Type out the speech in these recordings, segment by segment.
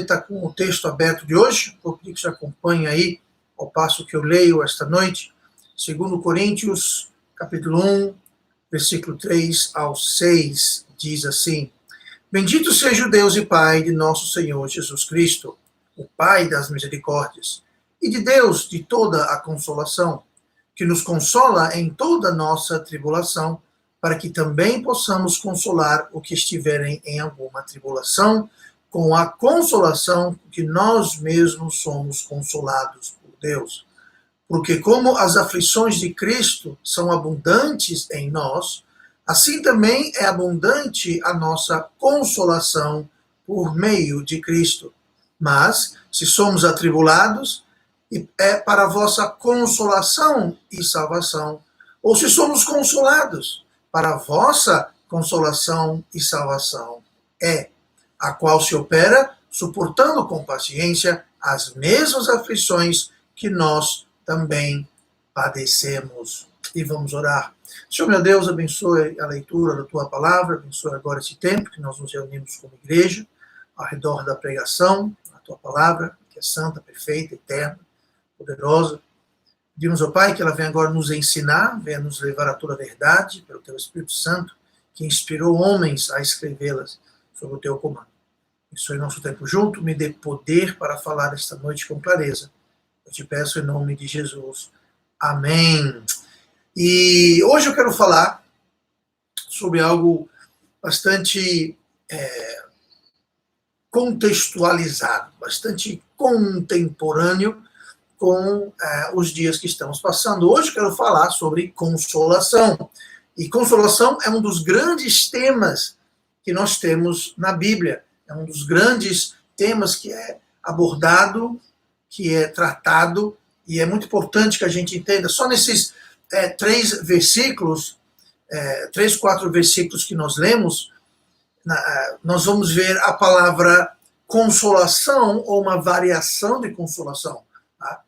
está com o texto aberto de hoje, vou pedir que você acompanhe aí, ao passo que eu leio esta noite, 2 Coríntios, capítulo 1, versículo 3 ao 6, diz assim: Bendito seja o Deus e Pai de nosso Senhor Jesus Cristo, o Pai das misericórdias, e de Deus de toda a consolação, que nos consola em toda nossa tribulação, para que também possamos consolar o que estiverem em alguma tribulação, com a consolação que nós mesmos somos consolados por Deus. Porque como as aflições de Cristo são abundantes em nós, assim também é abundante a nossa consolação por meio de Cristo. Mas, se somos atribulados, é para a vossa consolação e salvação. Ou se somos consolados, para a vossa consolação e salvação é, a qual se opera suportando com paciência as mesmas aflições que nós também padecemos. E vamos orar. Senhor meu Deus, abençoe a leitura da Tua palavra, abençoe agora esse tempo que nós nos reunimos como igreja, ao redor da pregação, a Tua palavra, que é santa, perfeita, eterna, poderosa. Pedimos ao Pai que ela venha agora nos ensinar, venha nos levar a toda a verdade, pelo Teu Espírito Santo, que inspirou homens a escrevê-las sob o Teu comando. Abençoe nosso tempo junto, me dê poder para falar esta noite com clareza. Eu te peço em nome de Jesus. Amém. E hoje eu quero falar sobre algo bastante contextualizado, bastante contemporâneo com os dias que estamos passando. Hoje eu quero falar sobre consolação. E consolação é um dos grandes temas que nós temos na Bíblia. É um dos grandes temas que é abordado, que é tratado, e é muito importante que a gente entenda. Só nesses 3 versículos, 3, 4 versículos que nós lemos, nós vamos ver a palavra consolação ou uma variação de consolação. Tá?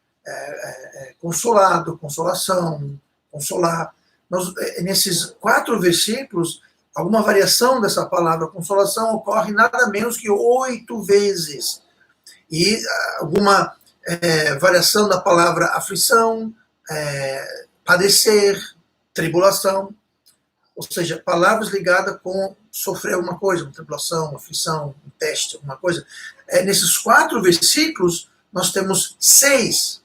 Consolado, consolação, consolar. Nesses 4 versículos, alguma variação dessa palavra consolação ocorre nada menos que 8 vezes. E alguma variação da palavra aflição, padecer, tribulação, ou seja, palavras ligadas com sofrer alguma coisa, uma tribulação, uma aflição, um teste, alguma coisa. Nesses 4 versículos, nós temos 6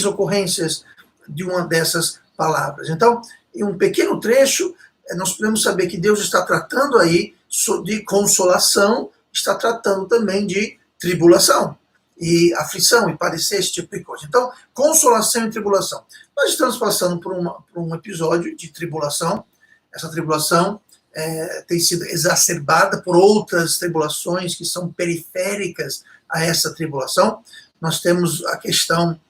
ocorrências de uma dessas palavras. Então, em um pequeno trecho, nós podemos saber que Deus está tratando aí de consolação, está tratando também de tribulação, e aflição, e padecer, esse tipo de coisa. Então, consolação e tribulação. Nós estamos passando por um episódio de tribulação. Essa tribulação tem sido exacerbada por outras tribulações que são periféricas a essa tribulação. Nós temos a questão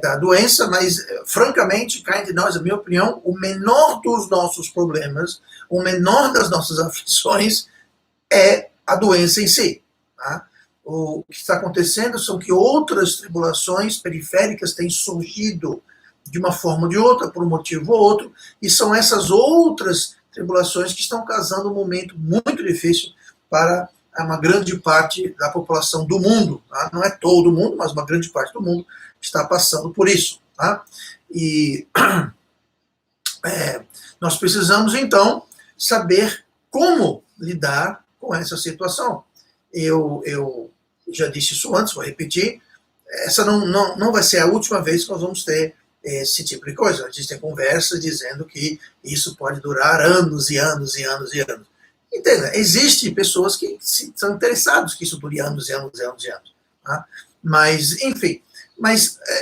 da doença, mas, francamente, cá entre nós, a minha opinião, o menor dos nossos problemas, o menor das nossas aflições é a doença em si. Tá? O que está acontecendo são que outras tribulações periféricas têm surgido de uma forma ou de outra, por um motivo ou outro, e são essas outras tribulações que estão causando um momento muito difícil para uma grande parte da população do mundo. Tá? Não é todo mundo, mas uma grande parte do mundo está passando por isso. Tá? E nós precisamos, então, saber como lidar com essa situação. Eu já disse isso antes, vou repetir, essa não vai ser a última vez que nós vamos ter esse tipo de coisa. Existem conversas dizendo que isso pode durar anos e anos e anos e anos. Entenda, existem pessoas que são interessadas que isso dure anos e anos e anos e anos. Tá? Mas, enfim,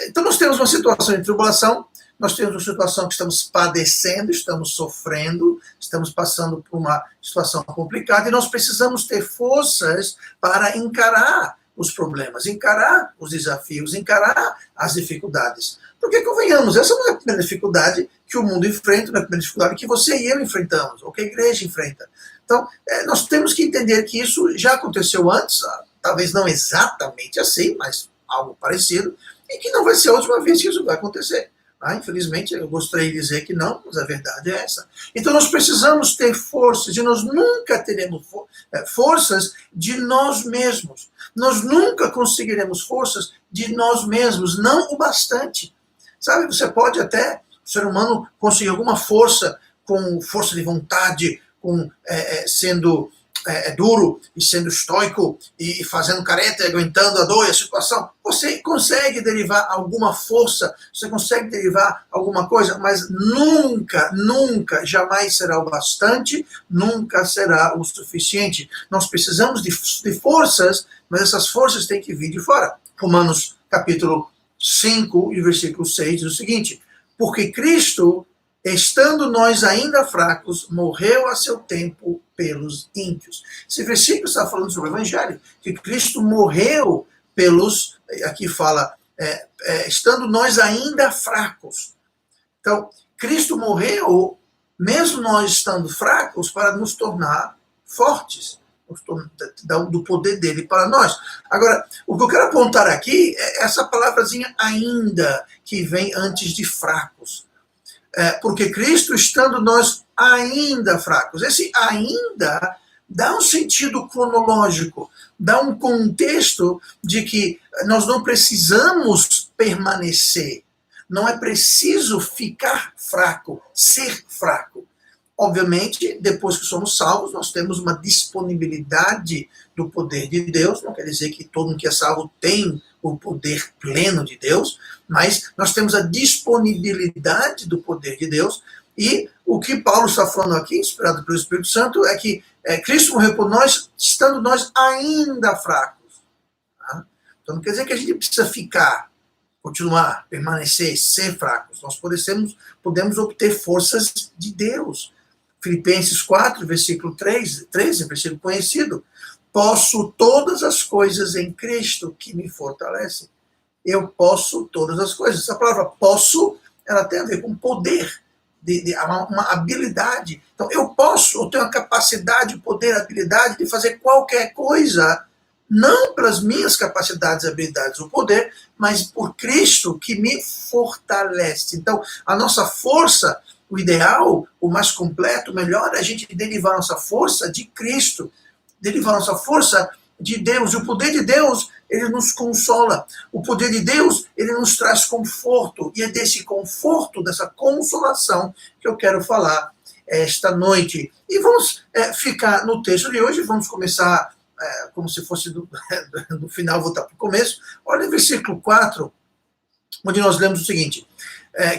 então nós temos uma situação de tribulação, nós temos uma situação que estamos padecendo, estamos sofrendo, estamos passando por uma situação complicada e nós precisamos ter forças para encarar os problemas, encarar os desafios, encarar as dificuldades. Porque, convenhamos, essa não é a primeira dificuldade que o mundo enfrenta, não é a primeira dificuldade que você e eu enfrentamos, ou que a igreja enfrenta. Então, nós temos que entender que isso já aconteceu antes, talvez não exatamente assim, mas algo parecido, e que não vai ser a última vez que isso vai acontecer. Infelizmente, eu gostaria de dizer que não, mas a verdade é essa. Então, nós precisamos ter forças, e nós nunca teremos forças de nós mesmos. Nós nunca conseguiremos forças de nós mesmos, não o bastante. Sabe, você pode até, o ser humano, conseguir alguma força, com força de vontade, com sendo duro e sendo estoico e fazendo careta e aguentando a dor e a situação. Você consegue derivar alguma força, você consegue derivar alguma coisa, mas nunca, nunca, jamais será o bastante, nunca será o suficiente. Nós precisamos de forças, mas essas forças têm que vir de fora. Romanos capítulo 5 e versículo 6 diz o seguinte: porque Cristo, estando nós ainda fracos, morreu a seu tempo pelos ímpios. Esse versículo está falando sobre o Evangelho, que Cristo morreu pelos, aqui fala, estando nós ainda fracos. Então, Cristo morreu, mesmo nós estando fracos, para nos tornar fortes, do poder dele para nós. Agora, o que eu quero apontar aqui é essa palavrazinha ainda, que vem antes de fracos. Porque Cristo, estando nós ainda fracos. Esse ainda dá um sentido cronológico, dá um contexto de que nós não precisamos permanecer, não é preciso ficar fraco, ser fraco. Obviamente, depois que somos salvos, nós temos uma disponibilidade do poder de Deus, não quer dizer que todo mundo que é salvo tem o poder pleno de Deus, mas nós temos a disponibilidade do poder de Deus, e o que Paulo está falando aqui, inspirado pelo Espírito Santo, é que Cristo morreu por nós, estando nós ainda fracos. Tá? Então não quer dizer que a gente precisa ficar, continuar, permanecer, ser fracos. Nós podemos obter forças de Deus. Filipenses 4, versículo 13, versículo conhecido. Posso todas as coisas em Cristo que me fortalecem. Eu posso todas as coisas. Essa palavra posso, ela tem a ver com poder, uma habilidade. Então, eu tenho a capacidade, o poder, a habilidade de fazer qualquer coisa, não pelas minhas capacidades, habilidades, o poder, mas por Cristo que me fortalece. Então, a nossa força, o ideal, o mais completo, o melhor, é a gente derivar a nossa força de Cristo, derivar a nossa força de Deus. E o poder de Deus, ele nos consola. O poder de Deus, ele nos traz conforto. E é desse conforto, dessa consolação, que eu quero falar esta noite. E vamos ficar no texto de hoje, vamos começar como se fosse do final, voltar para o começo. Olha o versículo 4, onde nós lemos o seguinte: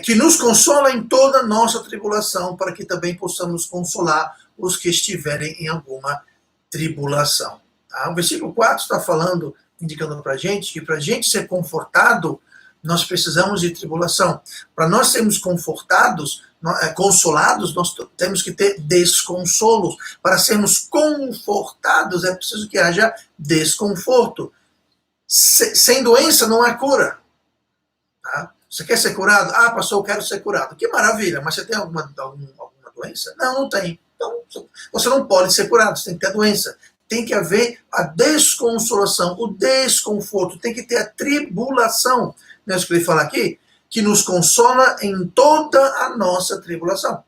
que nos consola em toda nossa tribulação, para que também possamos consolar os que estiverem em alguma tribulação. Tá? O versículo 4 está falando, indicando para a gente que para a gente ser confortado, nós precisamos de tribulação. Para nós sermos confortados, consolados, nós temos que ter desconsolos. Para sermos confortados, é preciso que haja desconforto. Sem doença não há cura. Tá? Você quer ser curado? Ah, pastor, eu quero ser curado. Que maravilha, mas você tem alguma doença? Não, não tem. Então, você não pode ser curado, você tem que ter a doença. Tem que haver a desconsolação, o desconforto, tem que ter a tribulação. Não é isso que ele fala aqui? Que nos consola em toda a nossa tribulação.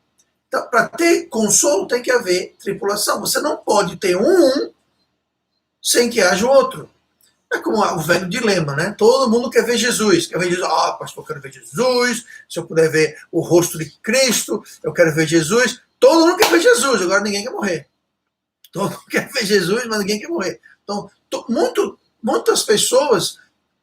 Então, para ter consolo, tem que haver tribulação. Você não pode ter um sem que haja o outro. É como o velho dilema, né? Todo mundo quer ver Jesus. Quer ver Jesus. Ah, pastor, eu quero ver Jesus. Se eu puder ver o rosto de Cristo, eu quero ver Jesus. Todo mundo quer ver Jesus, agora ninguém quer morrer. Todo mundo quer ver Jesus, mas ninguém quer morrer. Então, muitas pessoas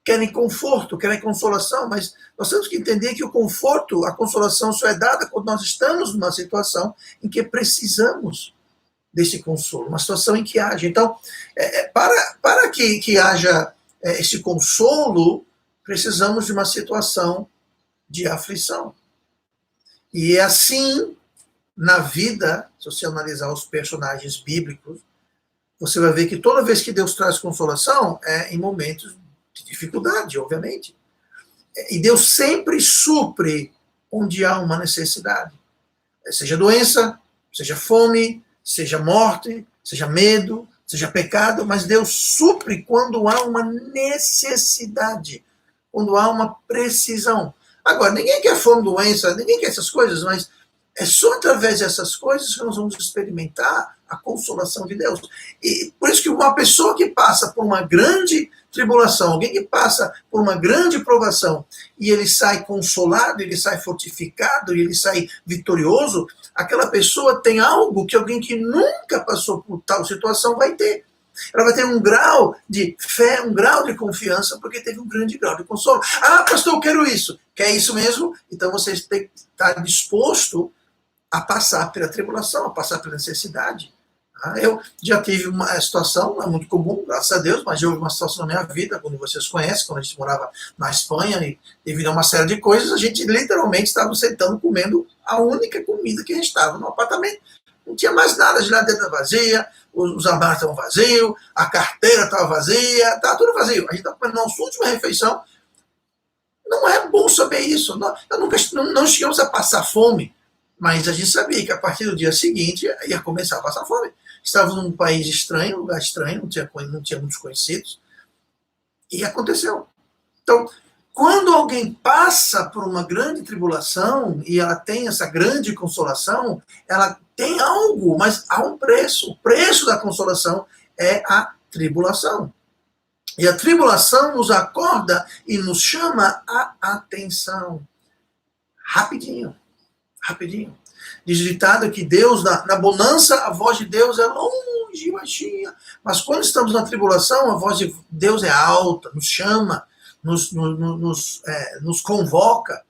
querem conforto, querem consolação, mas nós temos que entender que o conforto, a consolação só é dada quando nós estamos numa situação em que precisamos desse consolo, uma situação em que haja. Então, para que haja esse consolo, precisamos de uma situação de aflição. E é assim, na vida, se você analisar os personagens bíblicos, você vai ver que toda vez que Deus traz consolação, é em momentos de dificuldade, obviamente. E Deus sempre supre onde há uma necessidade. Seja doença, seja fome, seja morte, seja medo, seja pecado, mas Deus supre quando há uma necessidade, quando há uma precisão. Agora, ninguém quer fome, doença, ninguém quer essas coisas, mas é só através dessas coisas que nós vamos experimentar a consolação de Deus. E por isso que uma pessoa que passa por uma grande tribulação, alguém que passa por uma grande provação, e ele sai consolado, ele sai fortificado, ele sai vitorioso, aquela pessoa tem algo que alguém que nunca passou por tal situação vai ter. Ela vai ter um grau de fé, um grau de confiança, porque teve um grande grau de consolo. Ah, pastor, eu quero isso. Quer isso mesmo? Então você tem que estar disposto a passar pela tribulação, a passar pela necessidade. Eu já tive uma situação, não é muito comum, graças a Deus, mas houve uma situação na minha vida, quando vocês conhecem, quando a gente morava na Espanha, e devido a uma série de coisas, a gente literalmente estava sentando, comendo a única comida que a gente estava no apartamento. Não tinha mais nada, a geladeira estava vazia, os armários estavam vazios, a carteira estava vazia, estava tudo vazio. A gente estava comendo a nossa última refeição. Não é bom saber isso. Não chegamos a passar fome, mas a gente sabia que a partir do dia seguinte ia começar a passar fome. Estávamos num país estranho, um lugar estranho, não tinha muitos conhecidos, e aconteceu. Então, quando alguém passa por uma grande tribulação e ela tem essa grande consolação, ela tem algo, mas há um preço. O preço da consolação é a tribulação. E a tribulação nos acorda e nos chama a atenção. Rapidinho. Rapidinho. Diz o ditado que Deus, na bonança, a voz de Deus é longe, baixinha. Mas quando estamos na tribulação, a voz de Deus é alta, nos chama, nos convoca.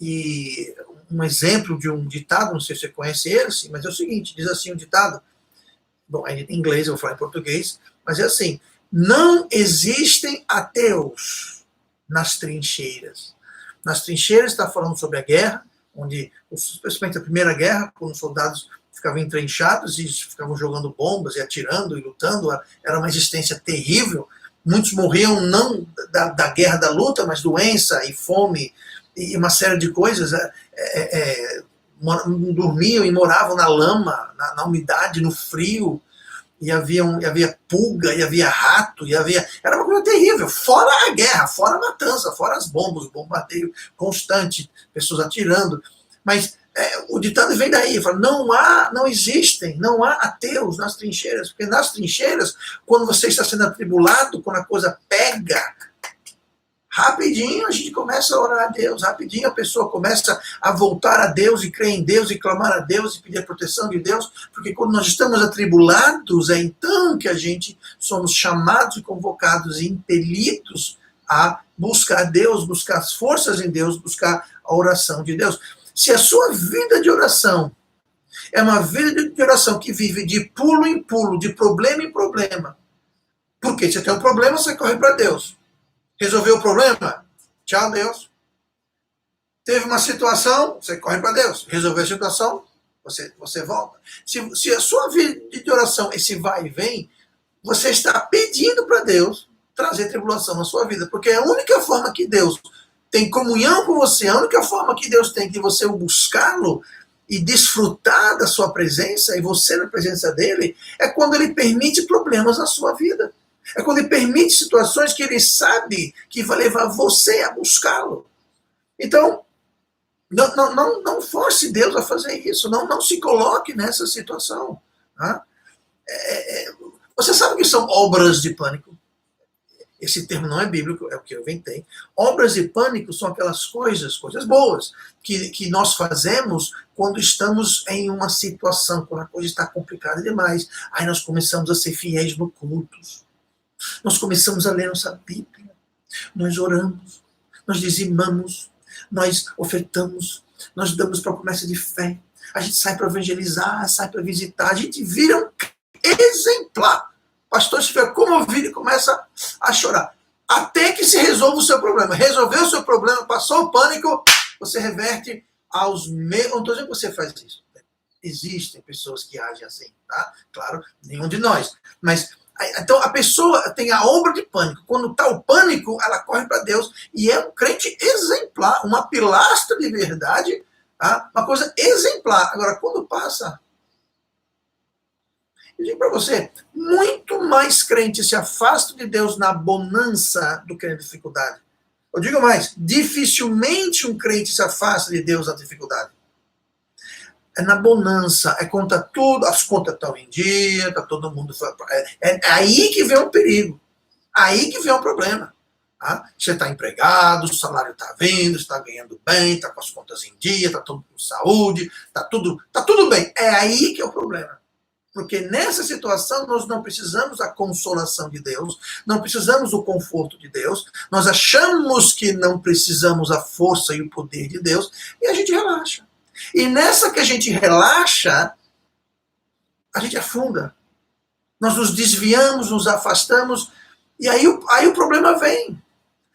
E um exemplo de um ditado, não sei se você conhece ele, mas é o seguinte, diz assim um ditado, bom, em inglês, eu vou falar em português, mas é assim: não existem ateus nas trincheiras. Nas trincheiras está falando sobre a guerra, onde, especialmente a Primeira Guerra, quando os soldados ficavam entrenchados e ficavam jogando bombas e atirando e lutando, era uma existência terrível. Muitos morriam não da guerra, da luta, mas doença e fome e uma série de coisas. Dormiam e moravam na lama, na umidade, no frio. E havia pulga, e havia rato, era uma coisa terrível, fora a guerra, fora a matança, fora as bombas, o bombardeio constante, pessoas atirando. Mas o ditado vem daí, fala, não há ateus nas trincheiras, porque nas trincheiras, quando você está sendo atribulado, quando a coisa pega, rapidinho a gente começa a orar a Deus, rapidinho a pessoa começa a voltar a Deus e crer em Deus e clamar a Deus e pedir a proteção de Deus, porque quando nós estamos atribulados, é então que a gente somos chamados e convocados e impelidos a buscar Deus, buscar as forças em Deus, buscar a oração de Deus. Se a sua vida de oração é uma vida de oração que vive de pulo em pulo, de problema em problema, porque você tem um problema, você corre para Deus. Resolveu o problema? Tchau, Deus. Teve uma situação, você corre para Deus. Resolveu a situação, você volta. Se a sua vida de oração, esse vai e vem, você está pedindo para Deus trazer tribulação na sua vida, porque a única forma que Deus tem comunhão com você, a única forma que Deus tem de você buscá-lo e desfrutar da sua presença, e você na presença dele, é quando ele permite problemas na sua vida. É quando ele permite situações que ele sabe que vai levar você a buscá-lo. Então, não force Deus a fazer isso. Não se coloque nessa situação. Tá? Você sabe o que são obras de pânico? Esse termo não é bíblico, é o que eu inventei. Obras de pânico são aquelas coisas boas, que nós fazemos quando estamos em uma situação, quando a coisa está complicada demais. Aí nós começamos a ser fiéis no culto. Nós começamos a ler nossa Bíblia, nós oramos, nós dizimamos, nós ofertamos, nós damos para a promessa de fé, a gente sai para evangelizar, sai para visitar, a gente vira um exemplar. O pastor estiver comovido e começa a chorar, até que se resolva o seu problema. Resolveu o seu problema, passou o pânico, você reverte aos mesmos. Não estou dizendo que você faz isso. Existem pessoas que agem assim, tá? Claro, nenhum de nós, mas então a pessoa tem a obra de pânico. Quando está o pânico, ela corre para Deus e é um crente exemplar, uma pilastra de verdade, tá? Uma coisa exemplar. Agora, quando passa, eu digo para você, muito mais crentes se afastam de Deus na bonança do que na dificuldade. Eu digo mais, dificilmente um crente se afasta de Deus na dificuldade. É na bonança, é quando tá tudo, as contas estão em dia, tá todo mundo... É aí que vem o perigo, aí que vem o problema. Tá? Você está empregado, o salário está vindo, está ganhando bem, está com as contas em dia, está tudo com saúde, está tudo bem. É aí que é o problema. Porque nessa situação nós não precisamos da consolação de Deus, não precisamos do conforto de Deus, nós achamos que não precisamos a força e o poder de Deus e a gente relaxa. E nessa que a gente relaxa, a gente afunda. Nós nos desviamos, nos afastamos e aí o problema vem.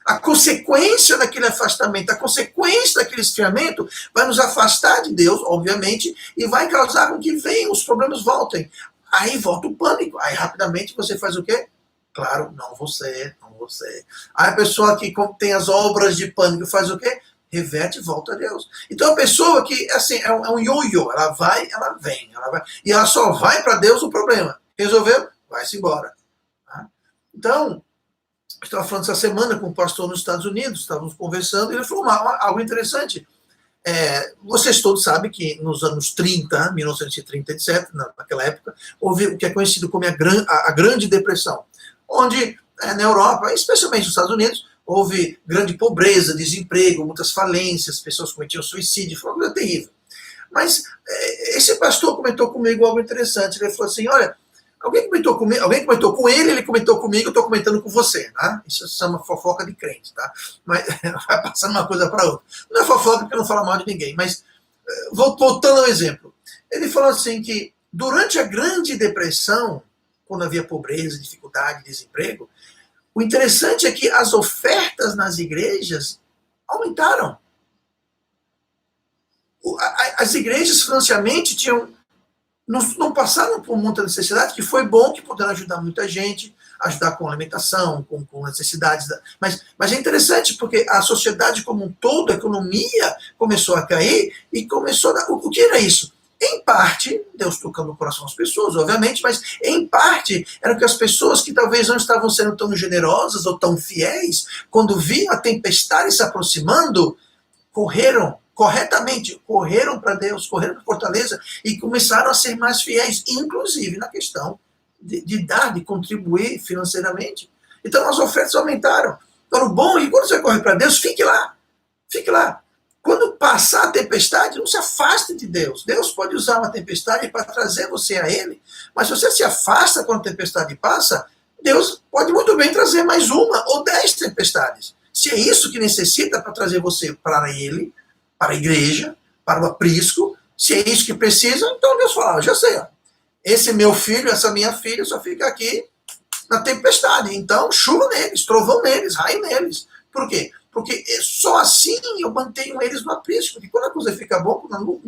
A consequência daquele afastamento, a consequência daquele esfriamento vai nos afastar de Deus, obviamente, e vai causar com que venham, os problemas voltem. Aí volta o pânico. Aí rapidamente você faz o quê? Claro, não você. Aí a pessoa que tem as obras de pânico faz o quê? Reverte e volta a Deus. Então a pessoa que, assim, é um ioiô, ela vai, ela vem, e ela só vai para Deus o problema. Resolveu? Vai-se embora. Tá? Então, estava falando essa semana com um pastor nos Estados Unidos, estávamos conversando, e ele falou algo interessante. Vocês todos sabem que nos anos 30, 1930, etc., naquela época, houve o que é conhecido como a Grande Depressão, onde na Europa, especialmente nos Estados Unidos, houve grande pobreza, desemprego, muitas falências, pessoas cometiam suicídio, foi uma coisa terrível. Mas esse pastor comentou comigo algo interessante, ele falou assim, olha, alguém comentou com ele, ele comentou comigo, eu estou comentando com você, tá? Isso se chama fofoca de crente, tá? Mas vai passando uma coisa para outra. Não é fofoca porque não fala mal de ninguém, mas voltando ao exemplo. Ele falou assim que durante a Grande Depressão, quando havia pobreza, dificuldade, desemprego, o interessante é que as ofertas nas igrejas aumentaram. As igrejas, financiamento, não passaram por muita necessidade, que foi bom, que puderam ajudar muita gente, ajudar com alimentação, com necessidades. Mas é interessante, porque a sociedade como um todo, a economia começou a cair e começou a... O que era isso? Em parte, Deus tocando no coração das pessoas, obviamente, mas em parte eram que as pessoas que talvez não estavam sendo tão generosas ou tão fiéis, quando viam a tempestade se aproximando, correram para Deus, correram para a fortaleza e começaram a ser mais fiéis, inclusive na questão de dar, de contribuir financeiramente. Então as ofertas aumentaram. Então o bom é que quando você corre para Deus, fique lá. Quando passar a tempestade, não se afaste de Deus. Deus pode usar uma tempestade para trazer você a Ele, mas se você se afasta quando a tempestade passa, Deus pode muito bem trazer mais uma ou 10 tempestades. Se é isso que necessita para trazer você para Ele, para a igreja, para o aprisco, se é isso que precisa, então Deus fala, já sei, ó, esse meu filho, essa minha filha só fica aqui na tempestade, então chuva neles, trovão neles, raio neles. Por quê? Porque só assim eu mantenho eles no aprisco, porque quando a coisa fica boa, quando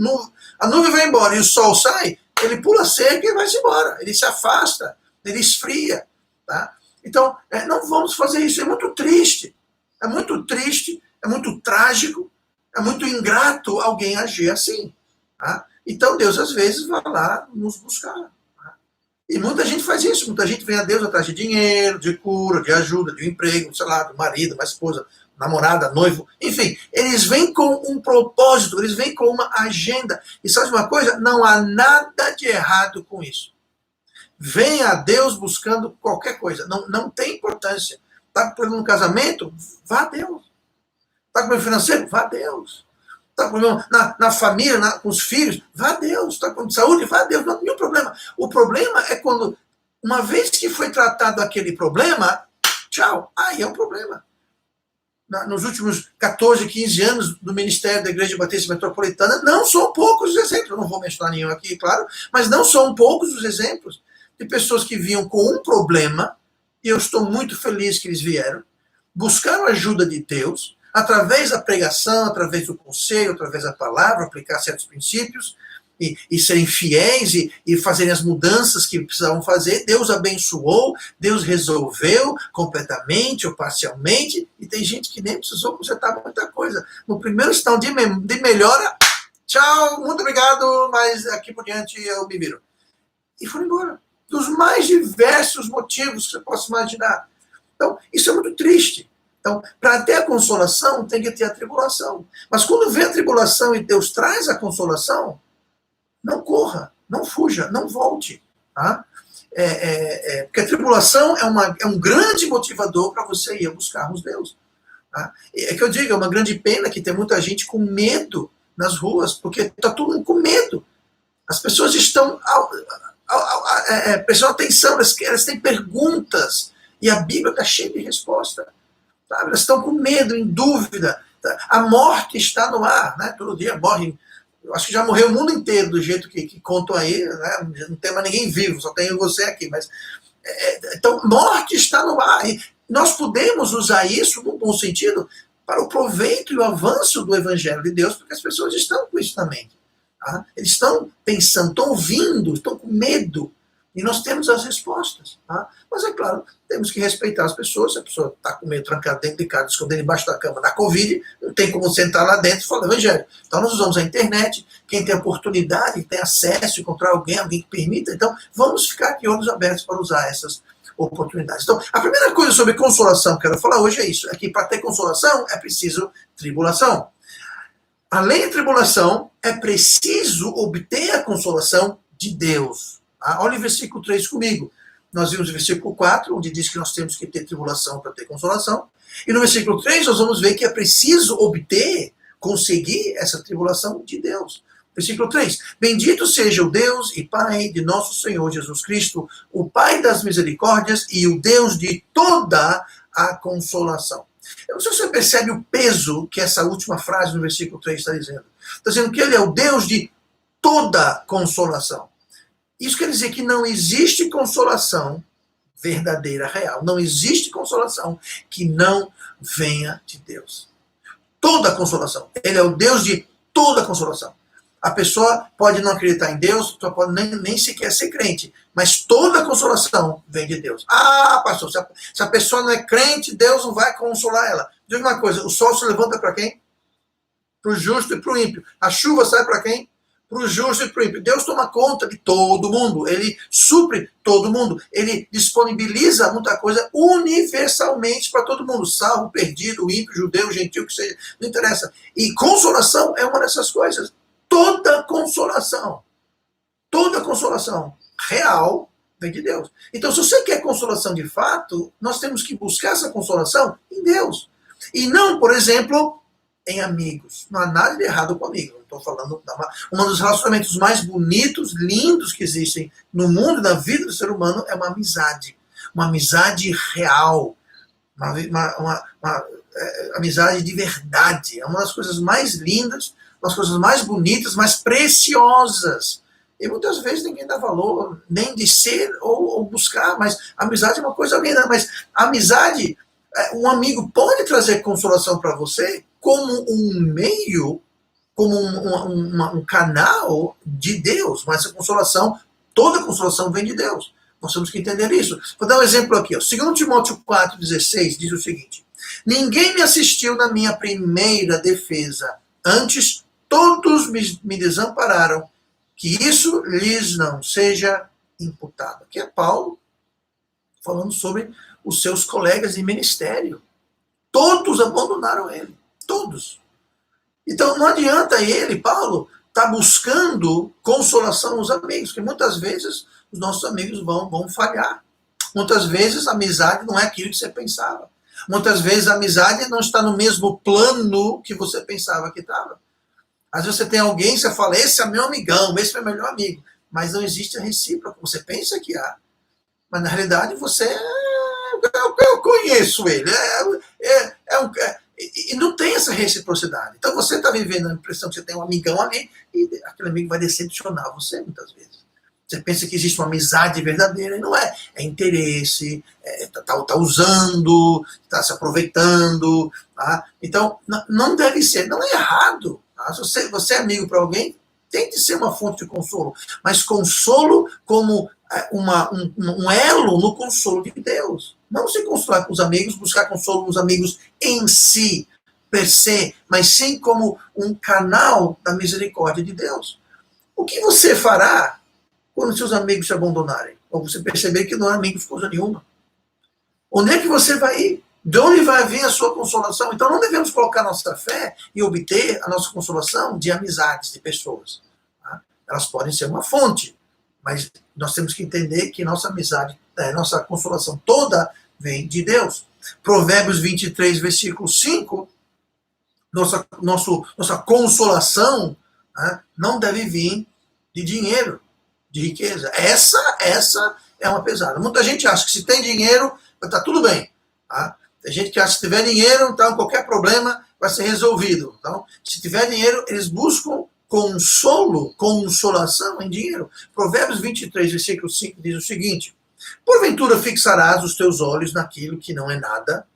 a nuvem vai embora e o sol sai, ele pula seca e vai-se embora, ele se afasta, ele esfria. Tá? Então, não vamos fazer isso, é muito triste, é muito trágico, é muito ingrato alguém agir assim. Tá? Então Deus às vezes vai lá nos buscar. Tá? E muita gente faz isso, muita gente vem a Deus atrás de dinheiro, de cura, de ajuda, de um emprego, sei lá, do marido, uma esposa, namorada, noivo, enfim, eles vêm com um propósito, eles vêm com uma agenda. E sabe uma coisa? Não há nada de errado com isso. Venha a Deus buscando qualquer coisa, não tem importância. Está com problema no casamento? Vá a Deus. Está com problema financeiro? Vá a Deus. Está com problema na família, com os filhos? Vá a Deus. Está com saúde? Vá a Deus. Não tem nenhum problema. O problema é quando, uma vez que foi tratado aquele problema, tchau, aí é um problema. Nos últimos 14, 15 anos do Ministério da Igreja Batista Metropolitana, não são poucos os exemplos, eu não vou mencionar nenhum aqui, claro, mas não são poucos os exemplos de pessoas que vinham com um problema, e eu estou muito feliz que eles vieram, buscaram a ajuda de Deus, através da pregação, através do conselho, através da palavra, aplicar certos princípios, e serem fiéis e fazerem as mudanças que precisavam fazer. Deus abençoou, Deus resolveu completamente ou parcialmente, e tem gente que nem precisou consertar muita coisa. No primeiro estão de melhora, tchau, muito obrigado, mas aqui por diante eu me viro. E foram embora. Dos mais diversos motivos que você possa imaginar. Então, isso é muito triste. Então, para ter a consolação, tem que ter a tribulação. Mas quando vem a tribulação e Deus traz a consolação, não corra, não fuja, não volte. Tá? Porque a tribulação é um grande motivador para você ir buscarmos Deus. Tá? É que eu digo, é uma grande pena que tem muita gente com medo nas ruas, porque está todo mundo com medo. As pessoas estão prestando atenção, elas têm perguntas, e a Bíblia está cheia de resposta. Sabe? Elas estão com medo, em dúvida. A morte está no ar, né? Todo dia morre. Eu acho que já morreu o mundo inteiro do jeito que contam aí, né? Não tem mais ninguém vivo, só tenho você aqui. Mas, então, morte está no ar. E nós podemos usar isso, no bom sentido, para o proveito e o avanço do Evangelho de Deus, porque as pessoas estão com isso também. Tá? Eles estão pensando, estão ouvindo, estão com medo. E nós temos as respostas. Tá? Mas, é claro, temos que respeitar as pessoas. Se a pessoa está com medo, trancada dentro de casa, escondendo embaixo da cama da Covid, não tem como sentar lá dentro e falar Evangelho. Então, nós usamos a internet. Quem tem oportunidade, quem tem acesso, encontrar alguém que permita. Então, vamos ficar de olhos abertos para usar essas oportunidades. Então, a primeira coisa sobre consolação que eu quero falar hoje é isso. É que para ter consolação é preciso tribulação. Além da tribulação, é preciso obter a consolação de Deus. Olha o versículo 3 comigo. Nós vimos o versículo 4, onde diz que nós temos que ter tribulação para ter consolação. E no versículo 3 nós vamos ver que é preciso obter, conseguir essa tribulação de Deus. Versículo 3. Bendito seja o Deus e Pai de nosso Senhor Jesus Cristo, o Pai das misericórdias e o Deus de toda a consolação. Eu não sei se você percebe o peso que essa última frase no versículo 3 está dizendo. Está dizendo que ele é o Deus de toda consolação. Isso quer dizer que não existe consolação verdadeira, real. Não existe consolação que não venha de Deus. Toda consolação. Ele é o Deus de toda consolação. A pessoa pode não acreditar em Deus, só pode nem sequer ser crente, mas toda consolação vem de Deus. Ah, pastor, se a pessoa não é crente, Deus não vai consolar ela. Diga uma coisa, o sol se levanta para quem? Para o justo e para o ímpio. A chuva sai para quem? Para o justo e para o ímpio. Deus toma conta de todo mundo. Ele supre todo mundo. Ele disponibiliza muita coisa universalmente para todo mundo. Salvo, perdido, ímpio, judeu, gentil, que seja. Não interessa. E consolação é uma dessas coisas. Toda consolação real vem de Deus. Então, se você quer consolação de fato, nós temos que buscar essa consolação em Deus. E não, por exemplo, em amigos. Não há nada de errado com amigos. Não estou falando. Um dos relacionamentos mais bonitos, lindos que existem no mundo, na vida do ser humano, é uma amizade. Uma amizade real. Uma amizade de verdade. É uma das coisas mais lindas, uma das coisas mais bonitas, mais preciosas. E muitas vezes ninguém dá valor, nem de ser ou buscar, mas a amizade é uma coisa linda. Mas a amizade, um amigo pode trazer consolação para você como um meio, como um canal de Deus, mas a consolação, toda consolação vem de Deus. Nós temos que entender isso. Vou dar um exemplo aqui. 2 Timóteo 4,16 diz o seguinte: ninguém me assistiu na minha primeira defesa, antes todos me desampararam, que isso lhes não seja imputado. Aqui é Paulo falando sobre os seus colegas de ministério. Todos abandonaram ele. Todos. Então não adianta ele, Paulo, estar buscando consolação nos amigos, porque muitas vezes os nossos amigos vão falhar. Muitas vezes a amizade não é aquilo que você pensava. Muitas vezes a amizade não está no mesmo plano que você pensava que estava. Às vezes você tem alguém, você fala, esse é meu amigão, esse é meu melhor amigo. Mas não existe a recíproca. Você pensa que há. Mas na realidade você eu conheço ele. E não tem essa reciprocidade. Então você está vivendo a impressão que você tem um amigão ali e aquele amigo vai decepcionar você muitas vezes. Você pensa que existe uma amizade verdadeira e não é. É interesse, tá usando, está se aproveitando. Tá? Então não deve ser. Não é errado. Tá? Se você é amigo para alguém, tem que ser uma fonte de consolo. Mas consolo como um elo no consolo de Deus. Não se consolar com os amigos, buscar consolo nos amigos em si, per se, mas sim como um canal da misericórdia de Deus. O que você fará quando seus amigos te abandonarem? Ou você perceber que não é amigo de coisa nenhuma? Onde é que você vai ir? De onde vai vir a sua consolação? Então não devemos colocar nossa fé e obter a nossa consolação de amizades, de pessoas. Tá? Elas podem ser uma fonte, mas nós temos que entender que nossa amizade, nossa consolação toda vem de Deus. Provérbios 23, versículo 5, nossa consolação, né, não deve vir de dinheiro, de riqueza. Essa é uma pesada. Muita gente acha que se tem dinheiro, está tudo bem. Tá? Tem gente que acha que se tiver dinheiro, então qualquer problema vai ser resolvido. Então, se tiver dinheiro, eles buscam consolação em dinheiro. Provérbios 23, versículo 5 diz o seguinte: porventura fixarás os teus olhos naquilo que não é nada,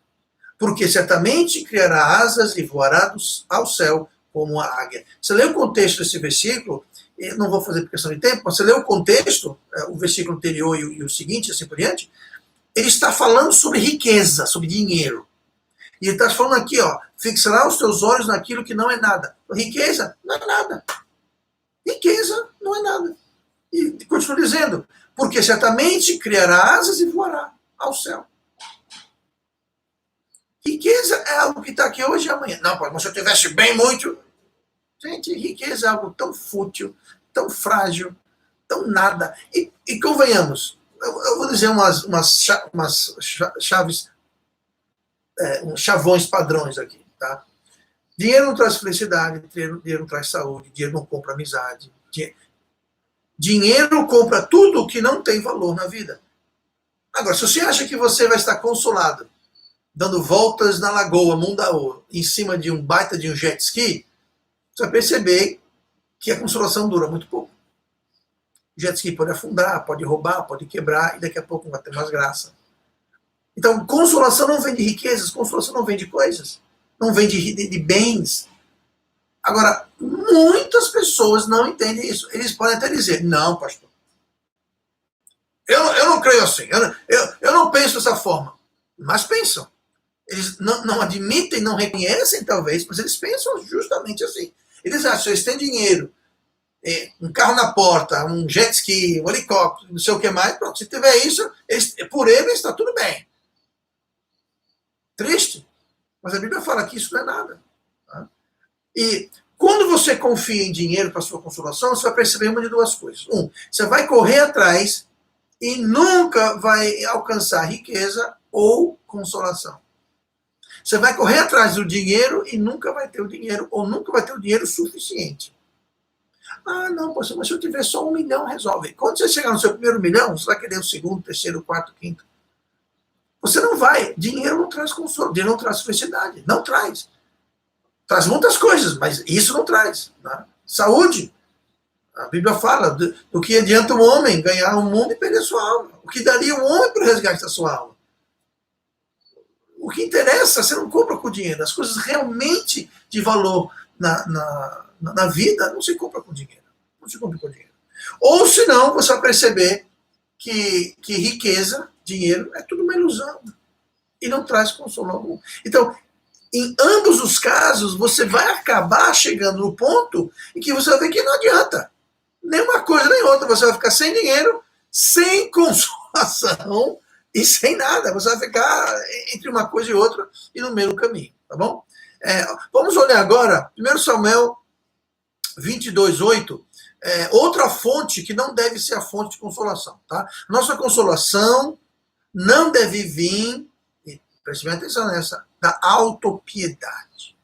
porque certamente criará asas e voará ao céu como a águia. Você lê o contexto desse versículo, eu não vou fazer por questão de tempo, mas você lê o contexto, o versículo anterior e o seguinte, assim por diante, ele está falando sobre riqueza, sobre dinheiro. E ele está falando aqui, ó, fixará os teus olhos naquilo que não é nada. Riqueza não é nada. Riqueza não é nada. E continua dizendo, porque certamente criará asas e voará ao céu. Riqueza é algo que está aqui hoje e amanhã. Não, mas se eu tivesse bem muito... Gente, riqueza é algo tão fútil, tão frágil, tão nada. E convenhamos, eu vou dizer umas chaves, uns chavões padrões aqui, tá? Dinheiro não traz felicidade, dinheiro não traz saúde, dinheiro não compra amizade. Dinheiro compra tudo que não tem valor na vida. Agora, se você acha que você vai estar consolado dando voltas na lagoa Mundaú, em cima de um baita de um jet ski, você vai perceber que a consolação dura muito pouco. O jet ski pode afundar, pode roubar, pode quebrar, e daqui a pouco não vai ter mais graça. Então, consolação não vem de riquezas, consolação não vem de coisas, não vem de bens. Agora, muitas pessoas não entendem isso. Eles podem até dizer, não, pastor, eu não creio assim, eu não penso dessa forma. Mas pensam. Eles não admitem, não reconhecem talvez, mas eles pensam justamente assim. Eles acham que eles têm dinheiro, um carro na porta, um jet ski, um helicóptero, não sei o que mais, pronto, se tiver isso, por eles está tudo bem. Triste, mas a Bíblia fala que isso não é nada. Tá? E quando você confia em dinheiro para sua consolação, você vai perceber uma de duas coisas. Você vai correr atrás e nunca vai alcançar riqueza ou consolação. Você vai correr atrás do dinheiro e nunca vai ter o dinheiro, ou nunca vai ter o dinheiro suficiente. Ah, não, mas se eu tiver só 1 milhão, resolve. Quando você chegar no seu primeiro milhão, você vai querer o segundo, terceiro, quarto, quinto. Você não vai. Dinheiro não traz consolo, dinheiro não traz felicidade. Não traz. Traz muitas coisas, mas isso não traz. Né? Saúde. A Bíblia fala do que adianta um homem ganhar o mundo e perder sua alma. O que daria um homem para o resgate da sua alma? O que interessa, você não compra com dinheiro. As coisas realmente de valor na vida não se compra com dinheiro. Não se compra com dinheiro. Ou senão você vai perceber que riqueza, dinheiro, é tudo uma ilusão. E não traz consolo algum. Então, em ambos os casos, você vai acabar chegando no ponto em que você vai ver que não adianta. Nem uma coisa nem outra. Você vai ficar sem dinheiro, sem consolação, e sem nada, você vai ficar entre uma coisa e outra e no meio do caminho, tá bom? Vamos olhar agora, 1 Samuel 22:8, outra fonte que não deve ser a fonte de consolação, tá? Nossa consolação não deve vir, e preste bem atenção nessa, da autopiedade.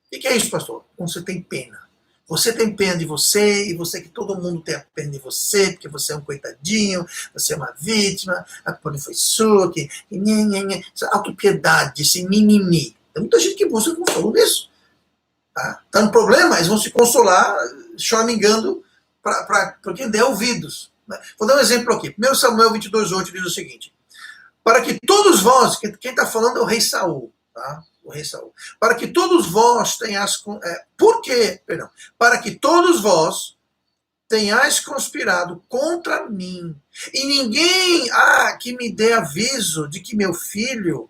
O que é isso, pastor? Quando você tem pena. Você tem pena de você, e você que todo mundo tem pena de você, porque você é um coitadinho, você é uma vítima, a culpa não foi sua, essa autopiedade, esse mimimi. Tem muita gente que busca consolo nisso. Tá no problema, eles vão se consolar choramingando para quem der ouvidos. Né? Vou dar um exemplo aqui. 1 Samuel 22:8 diz o seguinte: para que todos vós, quem está falando é o rei Saul, tá? O rei Saul. Para que todos vós tenhais... por quê? Perdão. Para que todos vós tenhais conspirado contra mim, e ninguém que me dê aviso de que meu filho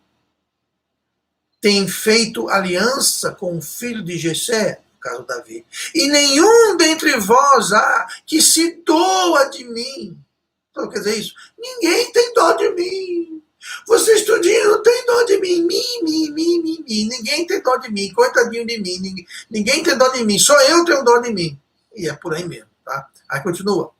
tem feito aliança com o filho de Jessé, no caso Davi, e nenhum dentre vós que se doa de mim. Então, quer dizer isso? Ninguém tem dó de mim. Vocês tudinho não tem dó de mim. Mim. Ninguém tem dó de mim. Coitadinho de mim. Ninguém tem dó de mim. Só eu tenho dó de mim. E é por aí mesmo, tá? Aí continua.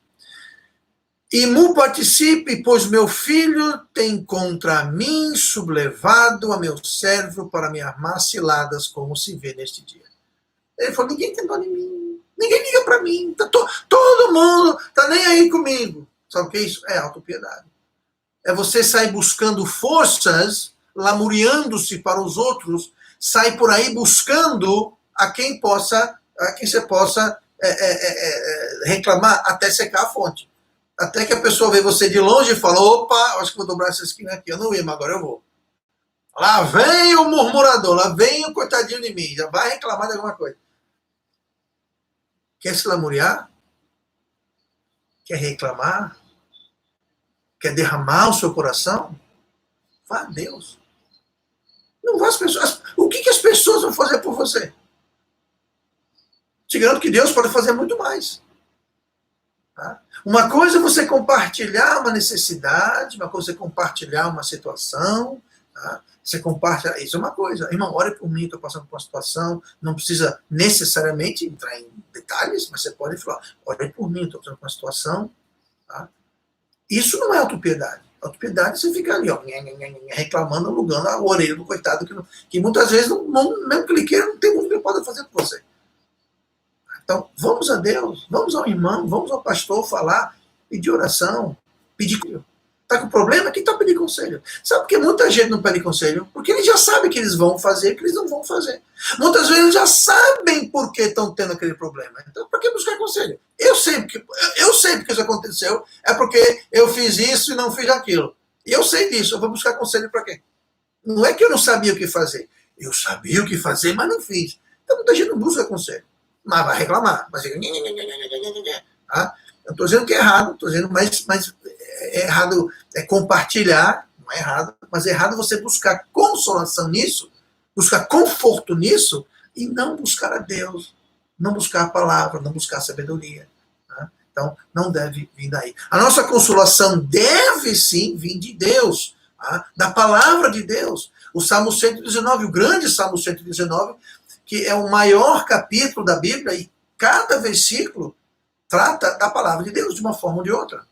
E mu participe, pois meu filho tem contra mim sublevado a meu servo para me armar ciladas, como se vê neste dia. Ele falou, ninguém tem dó de mim. Ninguém liga para mim. Todo mundo tá nem aí comigo. Sabe o que é isso? É autopiedade. É você sair buscando forças, lamuriando-se para os outros, sai por aí buscando a quem você possa reclamar até secar a fonte. Até que a pessoa vê você de longe e fala, opa, acho que vou dobrar essa esquina aqui. Eu não ia, mas agora eu vou. Lá vem o murmurador, lá vem o coitadinho de mim, já vai reclamar de alguma coisa. Quer se lamuriar? Quer reclamar? Quer derramar o seu coração? Vá a Deus. Não vá às pessoas. O que as pessoas vão fazer por você? Te garanto que Deus pode fazer muito mais. Tá? Uma coisa é você compartilhar uma necessidade, uma coisa é compartilhar uma situação. Tá? Você compartilha, isso é uma coisa. Irmão, ore por mim, estou passando por uma situação. Não precisa necessariamente entrar em detalhes, mas você pode falar, ore por mim, estou passando por uma situação. Tá? Isso não é autopiedade. Autopiedade você fica ali, ó, reclamando, alugando a orelha do coitado, que muitas vezes, mesmo que ele queira, não tem muito que ele pode fazer por você. Então, vamos a Deus, vamos ao irmão, vamos ao pastor falar, pedir oração, pedir conselho. Está com problema? Quem está pedindo conselho? Sabe por que muita gente não pede conselho? Porque eles já sabem que eles vão fazer, que eles não vão fazer. Muitas vezes eles já sabem por que estão tendo aquele problema. Então, para que buscar conselho? Eu sei porque isso aconteceu, é porque eu fiz isso e não fiz aquilo. E eu sei disso, eu vou buscar conselho para quê? Não é que eu não sabia o que fazer. Eu sabia o que fazer, mas não fiz. Então, muita gente não busca conselho. Mas vai reclamar. Mas tá? Eu estou dizendo que é errado, estou dizendo, mas é errado compartilhar, não é errado, mas é errado você buscar consolação nisso, buscar conforto nisso, e não buscar a Deus, não buscar a palavra, não buscar a sabedoria. Tá? Então, não deve vir daí. A nossa consolação deve sim vir de Deus, tá? Da palavra de Deus. O Salmo 119, o grande Salmo 119, que é o maior capítulo da Bíblia, e cada versículo trata da palavra de Deus de uma forma ou de outra.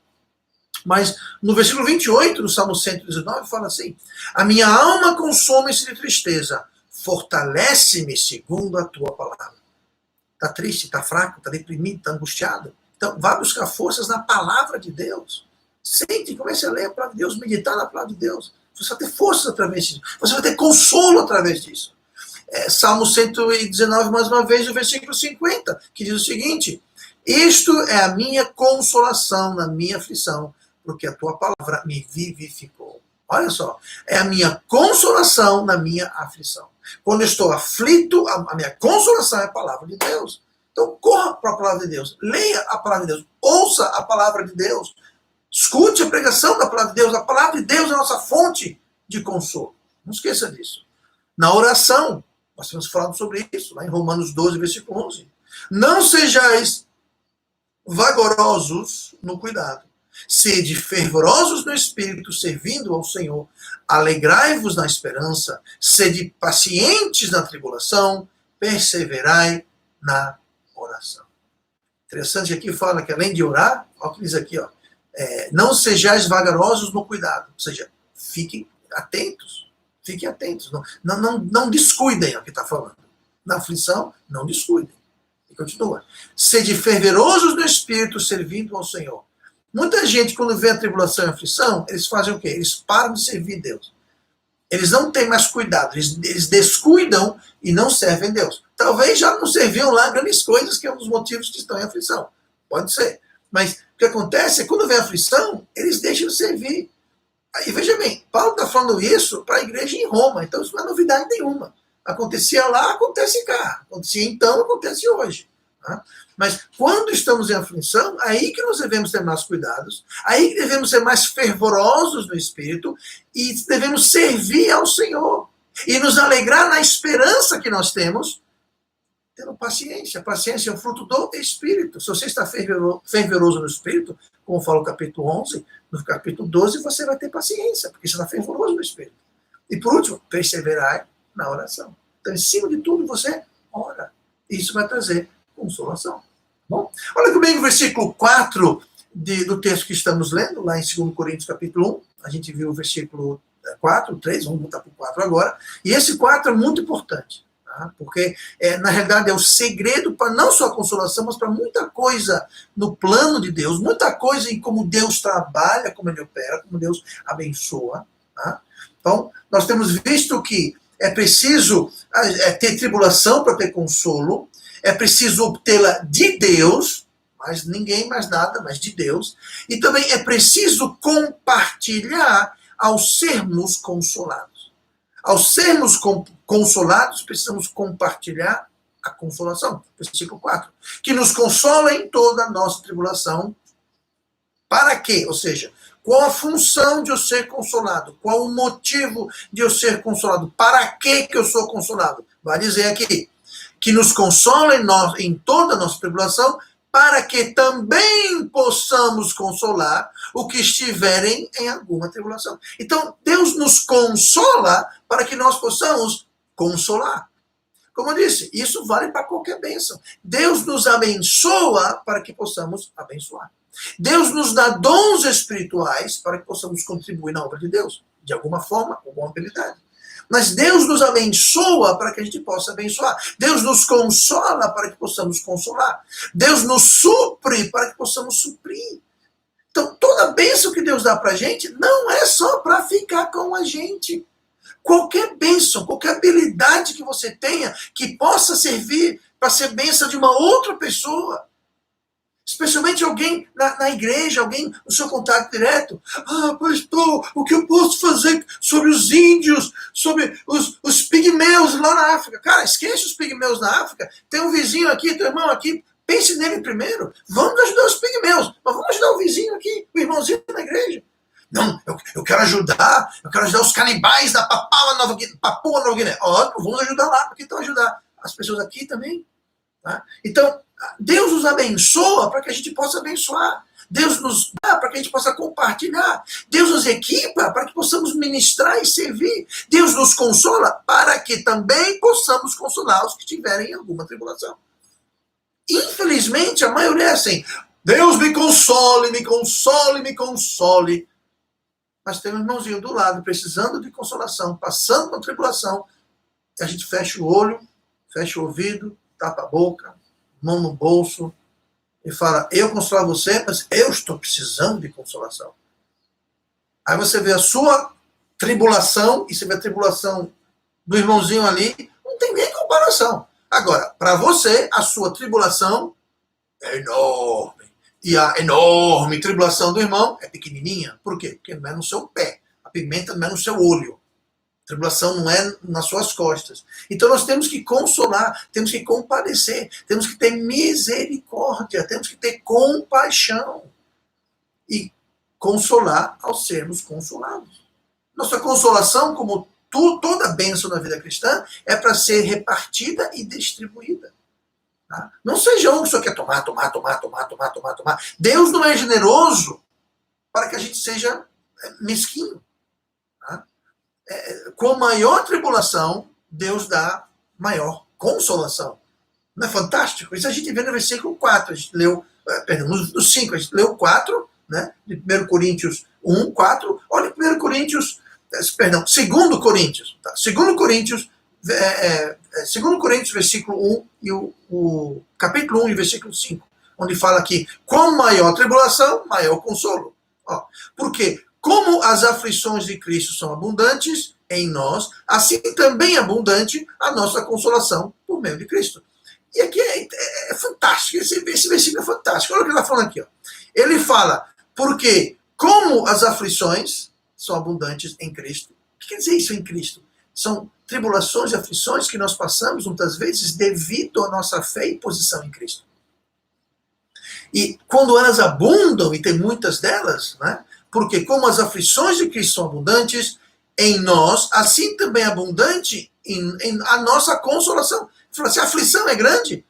Mas no versículo 28 do Salmo 119 fala assim: a minha alma consome-se de tristeza, fortalece-me segundo a tua palavra. Está triste, está fraco, está deprimido, está angustiado? Então vá buscar forças na palavra de Deus. Sente e comece a ler a palavra de Deus, meditar na palavra de Deus. Você vai ter forças através disso. Você vai ter consolo através disso. Salmo 119, mais uma vez, o versículo 50, que diz o seguinte: isto é a minha consolação na minha aflição, porque a tua palavra me vivificou. Olha só, é a minha consolação na minha aflição. Quando eu estou aflito, a minha consolação é a palavra de Deus. Então corra para a palavra de Deus, leia a palavra de Deus, ouça a palavra de Deus, escute a pregação da palavra de Deus. A palavra de Deus é a nossa fonte de consolo. Não esqueça disso. Na oração, nós temos falado sobre isso, lá em Romanos 12, versículo 11. Não sejais vagarosos no cuidado. Sede fervorosos no espírito, servindo ao Senhor. Alegrai-vos na esperança. Sede pacientes na tribulação. Perseverai na oração. Interessante, aqui fala que além de orar, olha o que diz aqui, ó, não sejais vagarosos no cuidado. Ou seja, fiquem atentos. Fiquem atentos. Não descuidem, é o que está falando. Na aflição, não descuidem. E continua. Sede fervorosos no espírito, servindo ao Senhor. Muita gente, quando vê a tribulação e a aflição, eles fazem o quê? Eles param de servir Deus. Eles não têm mais cuidado. Eles descuidam e não servem Deus. Talvez já não serviam lá grandes coisas, que é um dos motivos que estão em aflição. Pode ser. Mas o que acontece é que quando vem a aflição, eles deixam de servir. E veja bem, Paulo está falando isso para a igreja em Roma, então isso não é novidade nenhuma. Acontecia lá, acontece cá. Acontecia então, acontece hoje. Tá? Mas quando estamos em aflição, aí que nós devemos ter mais cuidados, aí que devemos ser mais fervorosos no espírito e devemos servir ao Senhor e nos alegrar na esperança que nós temos tendo paciência. Paciência é o fruto do Espírito. Se você está fervoroso no Espírito, como fala o capítulo 11, no capítulo 12, você vai ter paciência, porque você está fervoroso no Espírito. E por último, perseverai na oração. Então, em cima de tudo, você ora. Isso vai trazer consolação. Bom, olha comigo o versículo 4 do texto que estamos lendo, lá em 2 Coríntios capítulo 1. A gente viu o versículo 4, 3, vamos voltar para o 4 agora. E esse 4 é muito importante. Porque, na realidade, é o segredo para não só a consolação, mas para muita coisa no plano de Deus, muita coisa em como Deus trabalha, como Ele opera, como Deus abençoa. Tá? Então, nós temos visto que é preciso ter tribulação para ter consolo, é preciso obtê-la de Deus, mas ninguém mais nada, mas de Deus, e também é preciso compartilhar ao sermos consolados. Ao sermos consolados, precisamos compartilhar a consolação. Versículo 4. Que nos consola em toda a nossa tribulação. Para quê? Ou seja, qual a função de eu ser consolado? Qual o motivo de eu ser consolado? Para que eu sou consolado? Vai dizer aqui. Que nos consola em toda a nossa tribulação, para que também possamos consolar o que estiverem em alguma tribulação. Então, Deus nos consola para que nós possamos consolar. Como eu disse, isso vale para qualquer bênção. Deus nos abençoa para que possamos abençoar. Deus nos dá dons espirituais para que possamos contribuir na obra de Deus, de alguma forma, com alguma habilidade. Mas Deus nos abençoa para que a gente possa abençoar. Deus nos consola para que possamos consolar. Deus nos supre para que possamos suprir. Então, toda bênção que Deus dá para a gente não é só para ficar com a gente. Qualquer bênção, qualquer habilidade que você tenha que possa servir para ser bênção de uma outra pessoa. Especialmente alguém na igreja, alguém no seu contato direto. Pastor, o que eu posso fazer sobre os índios, sobre os pigmeus lá na África? Cara, esquece os pigmeus na África. Tem um vizinho aqui, teu irmão aqui. Pense nele primeiro. Vamos ajudar os pigmeus, mas vamos ajudar o vizinho aqui, o irmãozinho na igreja. Não, eu quero ajudar os canibais da Papua Nova Guiné. Vamos ajudar lá, porque então ajudar as pessoas aqui também. Tá? Então, Deus nos abençoa para que a gente possa abençoar. Deus nos dá para que a gente possa compartilhar. Deus nos equipa para que possamos ministrar e servir. Deus nos consola para que também possamos consolar os que estiverem em alguma tribulação. Infelizmente, a maioria é assim. Deus me console, me console, me console. Mas tem um irmãozinho do lado precisando de consolação, passando por tribulação. E a gente fecha o olho, fecha o ouvido, tapa a boca, mão no bolso, e fala, eu consolo você, mas eu estou precisando de consolação. Aí você vê a sua tribulação, e você vê a tribulação do irmãozinho ali, não tem nem comparação. Agora, para você, a sua tribulação é enorme. E a enorme tribulação do irmão é pequenininha. Por quê? Porque não é no seu pé. A pimenta não é no seu olho. A tribulação não é nas suas costas. Então nós temos que consolar, temos que compadecer, temos que ter misericórdia, temos que ter compaixão. E consolar ao sermos consolados. Nossa consolação, como toda bênção na vida cristã, é para ser repartida e distribuída. Tá? Não seja um que só quer tomar. Deus não é generoso para que a gente seja mesquinho. Tá? Com maior tribulação, Deus dá maior consolação. Não é fantástico? Isso a gente vê no versículo 4. A gente leu, no 5, a gente leu 4, né? De 1 Coríntios 1, 4. Olha 1 Coríntios, 2 Coríntios. Tá? 2 Coríntios, 2 Coríntios, versículo 1 e o capítulo 1 e versículo 5, onde fala aqui, com maior tribulação, maior consolo. Porque como as aflições de Cristo são abundantes em nós, assim também é abundante a nossa consolação por meio de Cristo. E aqui é fantástico, esse versículo é fantástico. Olha o que ele está falando aqui. Ele fala, porque como as aflições são abundantes em Cristo. O que quer dizer isso em Cristo? São tribulações e aflições que nós passamos muitas vezes devido à nossa fé e posição em Cristo. E quando elas abundam, e tem muitas delas, né? Porque como as aflições de Cristo são abundantes, em nós, assim também abundante em a nossa consolação. Se a aflição é grande,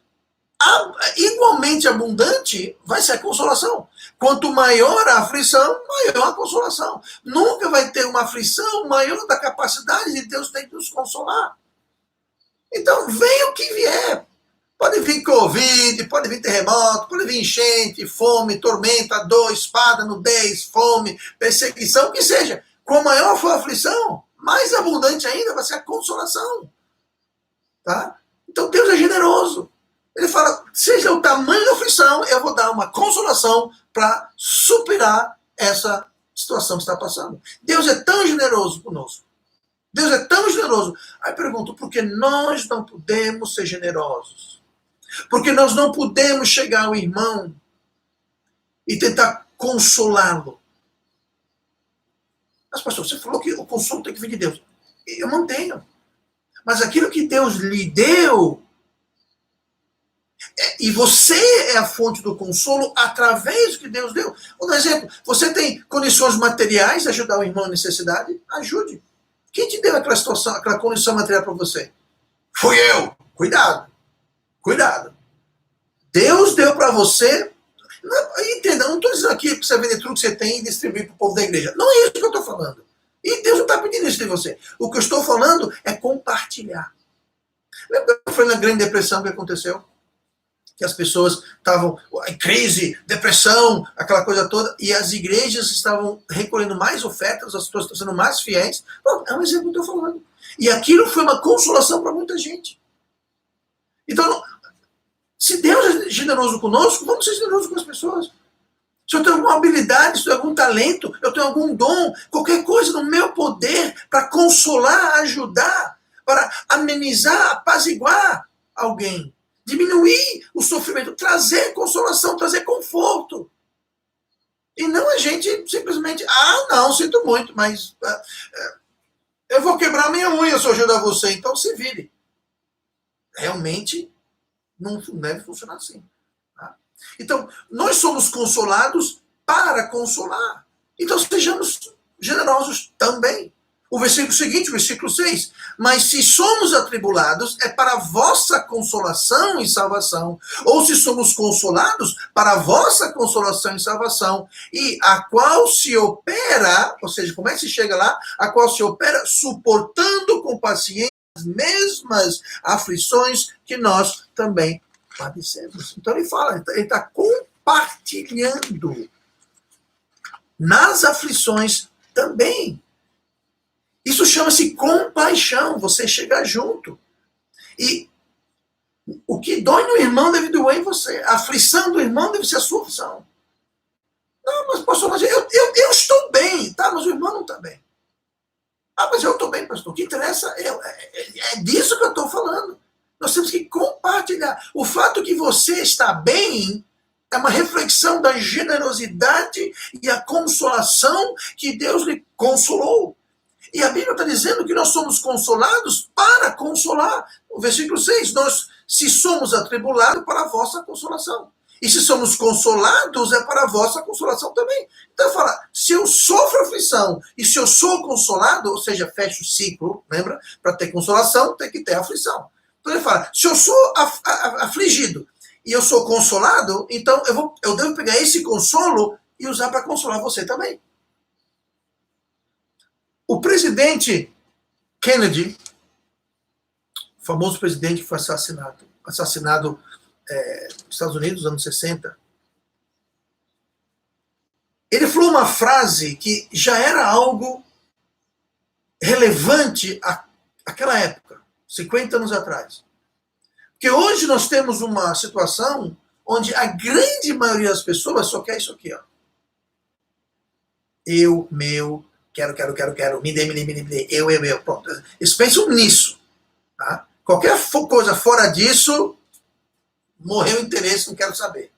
igualmente abundante vai ser a consolação. Quanto maior a aflição, maior a consolação. Nunca vai ter uma aflição maior da capacidade de Deus ter que nos consolar. Então, venha o que vier. Pode vir Covid, pode vir terremoto, pode vir enchente, fome, tormenta, dor, espada, nudez, fome, perseguição, o que seja. Quanto maior for a aflição, mais abundante ainda vai ser a consolação. Tá? Então Deus é generoso. Ele fala, seja o tamanho da aflição, eu vou dar uma consolação para superar essa situação que está passando. Deus é tão generoso conosco. Deus é tão generoso. Aí eu pergunto, por que nós não podemos ser generosos? Porque nós não podemos chegar ao irmão e tentar consolá-lo. Mas, pastor, você falou que o consolo tem que vir de Deus. Eu mantenho. Mas aquilo que Deus lhe deu, e você é a fonte do consolo através do que Deus deu. Por exemplo, você tem condições materiais de ajudar o irmão em necessidade? Ajude. Quem te deu aquela situação, aquela condição material para você? Fui eu. Cuidado. Cuidado. Deus deu para você. Entenda, não estou dizendo aqui para você vender tudo que você tem e distribuir para o povo da igreja. Não é isso que eu estou falando. E Deus não está pedindo isso de você. O que eu estou falando é compartilhar. Lembra que foi na Grande Depressão que aconteceu? Que as pessoas estavam em crise, depressão, aquela coisa toda, e as igrejas estavam recolhendo mais ofertas, as pessoas estão sendo mais fiéis. Bom, é um exemplo que eu estou falando. E aquilo foi uma consolação para muita gente. Então, se Deus é generoso conosco, vamos ser generosos com as pessoas. Se eu tenho alguma habilidade, se eu tenho algum talento, eu tenho algum dom, qualquer coisa no meu poder para consolar, ajudar, para amenizar, apaziguar alguém, diminuir o sofrimento, trazer consolação, trazer conforto. E não a gente simplesmente, não, sinto muito, mas eu vou quebrar minha unha se eu ajudar você, então se vire. Realmente não deve funcionar assim. Tá? Então, nós somos consolados para consolar. Então, sejamos generosos também. O versículo seguinte, o versículo 6. Mas se somos atribulados, é para a vossa consolação e salvação. Ou se somos consolados, para a vossa consolação e salvação. E a qual se opera, ou seja, como é que se chega lá? A qual se opera suportando com paciência as mesmas aflições que nós também padecemos. Então ele fala, ele está compartilhando nas aflições também. Isso chama-se compaixão, você chegar junto. E o que dói no irmão deve doer em você. A aflição do irmão deve ser a sua aflição. Não, mas pastor, mas eu estou bem, tá? Mas o irmão não está bem. Mas eu estou bem, pastor. O que interessa é disso que eu estou falando. Nós temos que compartilhar. O fato que você está bem é uma reflexão da generosidade e a consolação que Deus lhe consolou. E a Bíblia está dizendo que nós somos consolados para consolar. O versículo 6, nós, se somos atribulados, para a vossa consolação. E se somos consolados, é para a vossa consolação também. Então fala, se eu sofro aflição e se eu sou consolado, ou seja, fecha o ciclo, lembra? Para ter consolação, tem que ter aflição. Então ele fala, se eu sou afligido e eu sou consolado, então eu devo pegar esse consolo e usar para consolar você também. O presidente Kennedy, o famoso presidente que foi assassinado nos Estados Unidos, nos anos 60, ele falou uma frase que já era algo relevante àquela época, 50 anos atrás. Porque hoje nós temos uma situação onde a grande maioria das pessoas só quer isso aqui, ó. Eu, meu, quero, me dê, eu, pronto. Eles pensam nisso. Tá? Qualquer coisa fora disso, morreu o interesse, não quero saber.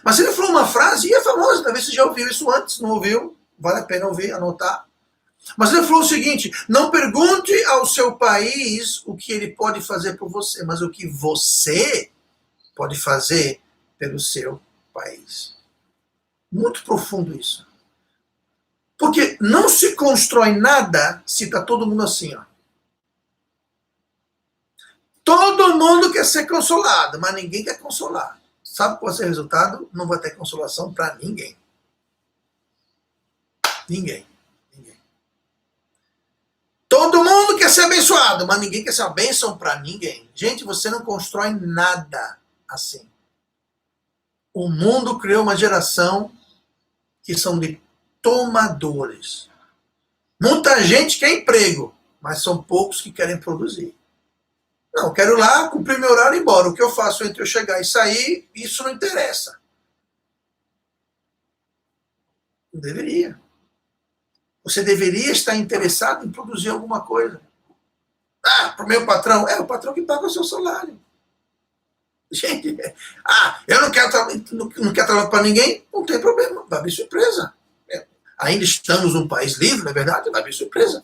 Mas ele falou uma frase, e é famosa, talvez você já ouviu isso antes, não ouviu? Vale a pena ouvir, anotar. Mas ele falou o seguinte, não pergunte ao seu país o que ele pode fazer por você, mas o que você pode fazer pelo seu país. Muito profundo isso. Porque não se constrói nada se está todo mundo assim, ó. Todo mundo quer ser consolado, mas ninguém quer consolar. Sabe qual vai ser o resultado? Não vai ter consolação para ninguém. Ninguém. Ninguém. Todo mundo quer ser abençoado, mas ninguém quer ser uma bênção para ninguém. Gente, você não constrói nada assim. O mundo criou uma geração que são de tomadores. Muita gente quer emprego, mas são poucos que querem produzir. Não, quero ir lá, cumprir meu horário e ir embora. O que eu faço entre eu chegar e sair, isso não interessa. Não deveria. Você deveria estar interessado em produzir alguma coisa. Ah, para o meu patrão. É o patrão que paga o seu salário. Gente, eu não quero trabalhar para ninguém, não tem problema, vai abrir sua empresa. Ainda estamos num país livre, não é verdade? Vai abrir sua empresa.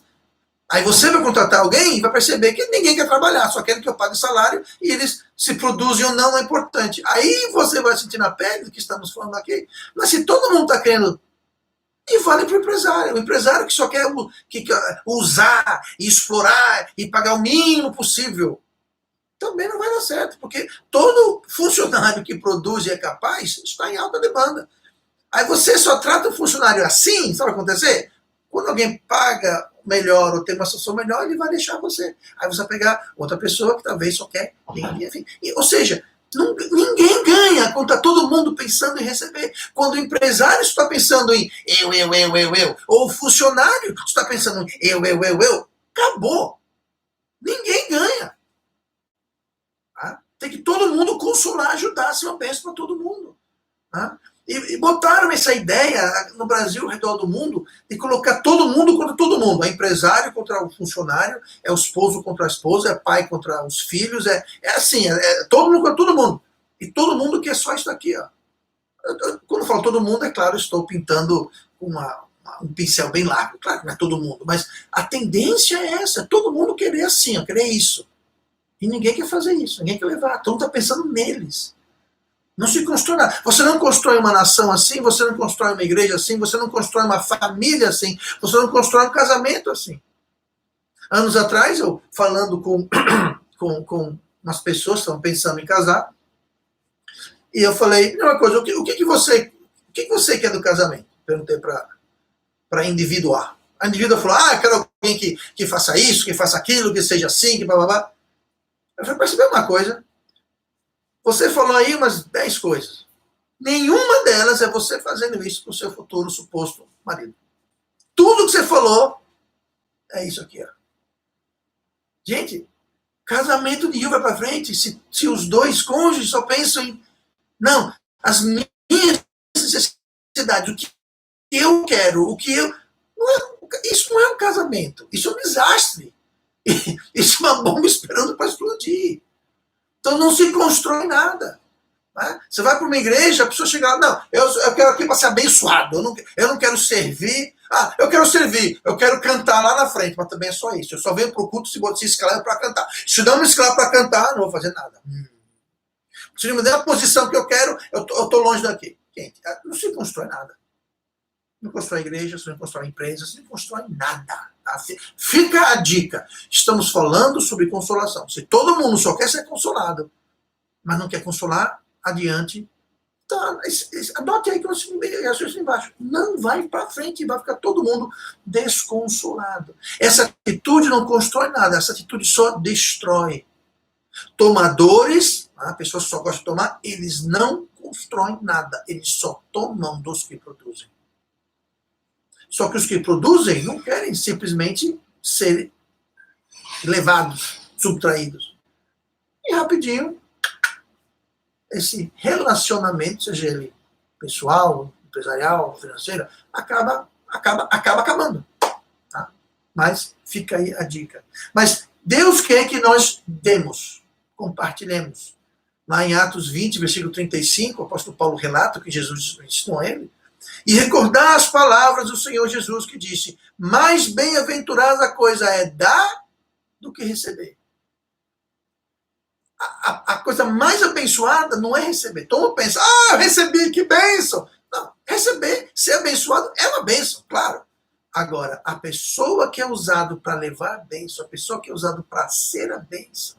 Aí você vai contratar alguém e vai perceber que ninguém quer trabalhar, só querem que eu pague salário e eles se produzem ou não é importante. Aí você vai sentir na pele do que estamos falando aqui. Mas se todo mundo está querendo, e vale para o empresário que só quer usar e explorar e pagar o mínimo possível, também não vai dar certo, porque todo funcionário que produz e é capaz está em alta demanda. Aí você só trata o funcionário assim, sabe o que vai acontecer? Quando alguém paga melhor ou tem uma situação melhor, ele vai deixar você. Aí você vai pegar outra pessoa que talvez só quer ganhar, enfim. Ou seja, ninguém ganha quando está todo mundo pensando em receber. Quando o empresário está pensando em eu, ou o funcionário está pensando em eu, acabou. Ninguém ganha. Tá? Tem que todo mundo consolar, ajudar, ser uma bênção para todo mundo. Tá? E botaram essa ideia no Brasil, ao redor do mundo, de colocar todo mundo contra todo mundo. É empresário contra o funcionário, é o esposo contra a esposa, é pai contra os filhos, é assim, é todo mundo contra todo mundo. E todo mundo quer só isso daqui. Ó. Quando eu falo todo mundo, é claro, estou pintando com um pincel bem largo, claro que não é todo mundo, mas a tendência é essa, todo mundo querer assim, ó, querer isso. E ninguém quer fazer isso, ninguém quer levar, todo mundo está pensando neles. Não se constrói nada. Você não constrói uma nação assim, você não constrói uma igreja assim, você não constrói uma família assim, você não constrói um casamento assim. Anos atrás, eu falando com umas pessoas que estavam pensando em casar, e eu falei, uma coisa, o que você quer do casamento? Perguntei para individuar. A indivídua falou, eu quero alguém que faça isso, que faça aquilo, que seja assim, que blá blá blá. Eu falei, percebeu uma coisa? Você falou aí umas 10 coisas. Nenhuma delas é você fazendo isso com o seu futuro suposto marido. Tudo que você falou é isso aqui. Ó. Gente, casamento nenhum vai para frente se os dois cônjuges só pensam em não, as minhas necessidades, o que eu quero, o que eu... isso não é um casamento, isso é um desastre. Isso é uma bomba esperando para explodir. Então não se constrói nada. Né? Você vai para uma igreja, a pessoa chega lá, não, eu quero aqui para ser abençoado, eu não quero servir. Eu quero servir, eu quero cantar lá na frente, mas também é só isso. Eu só venho para o culto se escalar para cantar. Se não me escalar para cantar, não vou fazer nada. Se não me der a posição que eu quero, eu estou longe daqui. Gente, não se constrói nada. Não constrói igreja, você não constrói empresa, você não constrói nada. Tá? Fica a dica. Estamos falando sobre consolação. Se todo mundo só quer ser consolado, mas não quer consolar, adiante, tá, adote aí que eu assumo embaixo. Não vai para frente, vai ficar todo mundo desconsolado. Essa atitude não constrói nada, essa atitude só destrói. Tomadores, a pessoa só gosta de tomar, eles não constroem nada, eles só tomam dos que produzem. Só que os que produzem não querem simplesmente ser levados, subtraídos. E rapidinho, esse relacionamento, seja ele pessoal, empresarial, financeiro, acaba acabando. Tá? Mas fica aí a dica. Mas Deus quer que nós demos, compartilhemos. Lá em Atos 20, versículo 35, o apóstolo Paulo relata que Jesus ensinou a ele. E recordar as palavras do Senhor Jesus que disse, mais bem-aventurada a coisa é dar do que receber. A coisa mais abençoada não é receber. Todo mundo pensa, eu recebi, que bênção. Não, receber, ser abençoado é uma bênção, claro. Agora, a pessoa que é usado para levar a bênção, a pessoa que é usado para ser a bênção,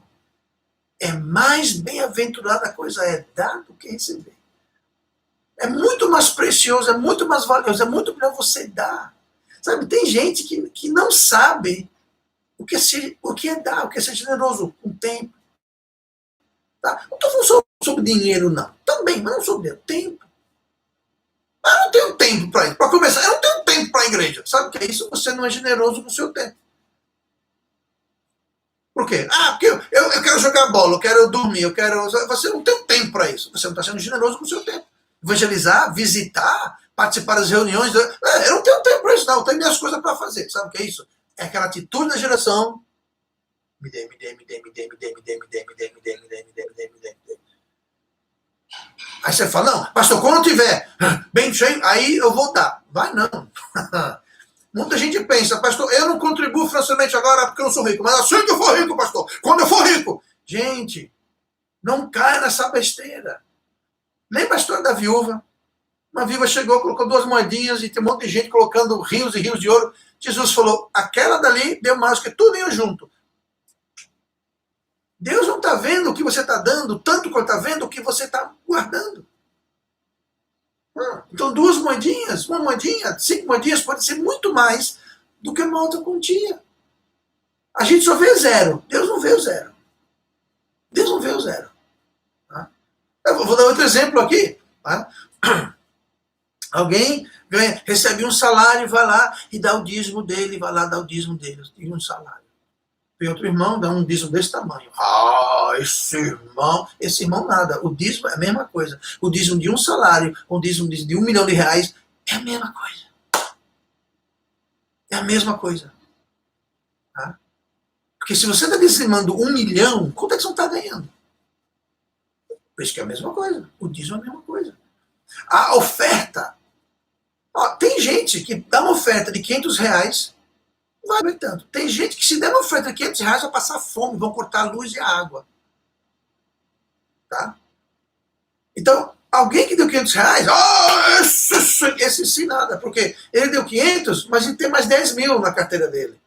é mais bem-aventurada a coisa é dar do que receber. É muito mais precioso, é muito mais valioso, é muito melhor você dar. Sabe, tem gente que não sabe o que é dar, o que é ser generoso com o tempo. Tá? Não estou falando sobre dinheiro, não. Também, mas não sobre tempo. Eu não tenho tempo para isso. Para começar, eu não tenho tempo para a igreja. Sabe o que é isso? Você não é generoso com o seu tempo. Por quê? Porque eu quero jogar bola, eu quero dormir, eu quero. Você não tem tempo para isso. Você não está sendo generoso com o seu tempo. Evangelizar, visitar, participar das reuniões. Eu não tenho tempo para isso, não. Eu tenho minhas coisas para fazer. Sabe o que é isso? É aquela atitude da geração. Me dê. Aí você fala, não, pastor, quando eu tiver bem cheio, aí eu vou dar. Vai não. Muita gente pensa, pastor, eu não contribuo financeiramente agora porque eu não sou rico, mas assim que eu for rico, pastor, quando eu for rico. Gente, não caia nessa besteira. Lembra a história da viúva? Uma viúva chegou, colocou 2 moedinhas e tem um monte de gente colocando rios e rios de ouro. Jesus falou, aquela dali deu mais que tudo ia junto. Deus não está vendo o que você está dando, tanto quanto está vendo o que você está guardando. Então 2 moedinhas, 1 moedinha, 5 moedinhas pode ser muito mais do que uma outra quantia. A gente só vê 0. Deus não vê o 0. Deus não vê o 0. Tá? Eu vou dar outro exemplo aqui. Tá? Alguém recebe um salário, vai lá e dá o dízimo dele, vai lá dar o dízimo dele, e um salário. Tem outro irmão, dá um dízimo desse tamanho. Esse irmão nada. O dízimo é a mesma coisa. O dízimo de um salário, o dízimo de R$1 milhão é a mesma coisa. É a mesma coisa. Tá? Porque se você está dizimando 1 milhão, quanto é que você não está ganhando? Por isso que é a mesma coisa. O dízimo é a mesma coisa. A oferta. Tem gente que dá uma oferta de R$500, não vai ver tanto. Tem gente que se der uma oferta de R$500 vai passar fome, vão cortar a luz e a água. Tá? Então, alguém que deu R$500, esse sim nada, porque ele deu 500, mas ele tem mais 10 mil na carteira dele.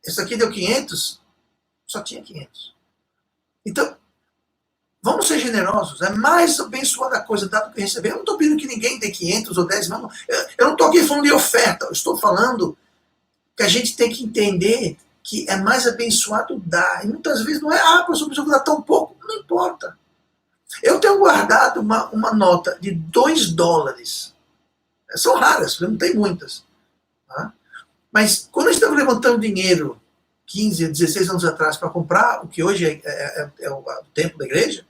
Esse aqui deu 500, só tinha 500. Então, vamos ser generosos. É mais abençoada a coisa dar do que receber. Eu não estou pedindo que ninguém dê 500 ou 10 mil. Eu não estou aqui falando de oferta. Eu estou falando que a gente tem que entender que é mais abençoado dar. E muitas vezes não é, professor, eu vou dar tão pouco. Não importa. Eu tenho guardado uma nota de $2. São raras, não tem muitas. Tá? Mas quando a gente estava levantando dinheiro 15, 16 anos atrás para comprar o que hoje é o templo da igreja,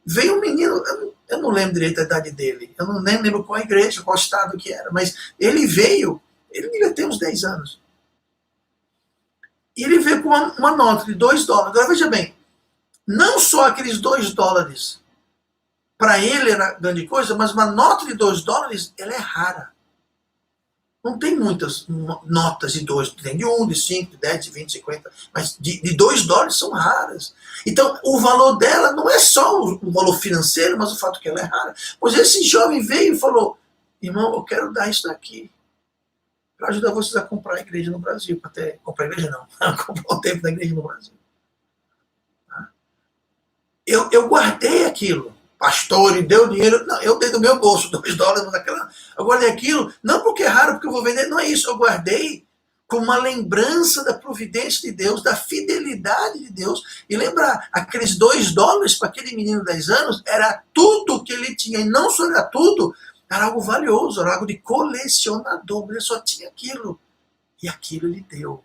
veio um menino, eu não lembro direito a idade dele, eu não lembro qual igreja, qual estado que era, mas ele veio, ele devia ter uns 10 anos. E ele veio com uma nota de $2. Agora veja bem, não só aqueles $2 para ele era grande coisa, mas uma nota de $2 ela é rara. Não tem muitas notas de 2, tem de 1, de 5, de 10, de 20, de 50, mas de $2 são raras. Então, o valor dela não é só o valor financeiro, mas o fato que ela é rara. Pois esse jovem veio e falou, irmão, eu quero dar isso daqui para ajudar vocês a comprar a igreja no Brasil. Até comprar a igreja não, comprar o templo da igreja no Brasil. Eu guardei aquilo. Pastor, e deu dinheiro. Não, eu dei do meu bolso $2 naquela. Eu guardei aquilo, não porque é raro, porque eu vou vender, não é isso. Eu guardei como uma lembrança da providência de Deus, da fidelidade de Deus. E lembrar, aqueles $2 para aquele menino de 10 anos era tudo que ele tinha. E não só era tudo, era algo valioso, era algo de colecionador. Ele só tinha aquilo. E aquilo ele deu.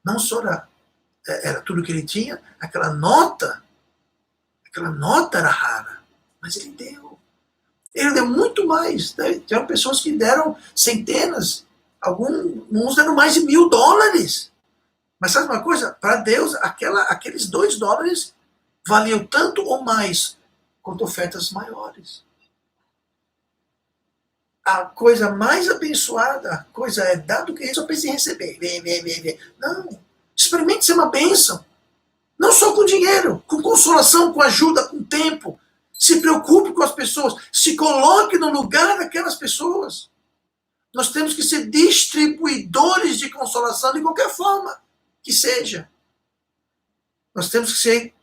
Não só era tudo que ele tinha, aquela nota era rara, mas ele deu. Ele deu muito mais. Né? Tiveram pessoas que deram centenas, uns deram mais de $1.000. Mas sabe uma coisa? Para Deus, aqueles $2 valiam tanto ou mais quanto ofertas maiores. A coisa mais abençoada, a coisa é dar do que ele só pensa em receber. Não. Experimente ser uma bênção. Não só com dinheiro, com consolação, com ajuda, com tempo. Se preocupe com as pessoas. Se coloque no lugar daquelas pessoas. Nós temos que ser distribuidores de consolação de qualquer forma que seja. Nós temos que ser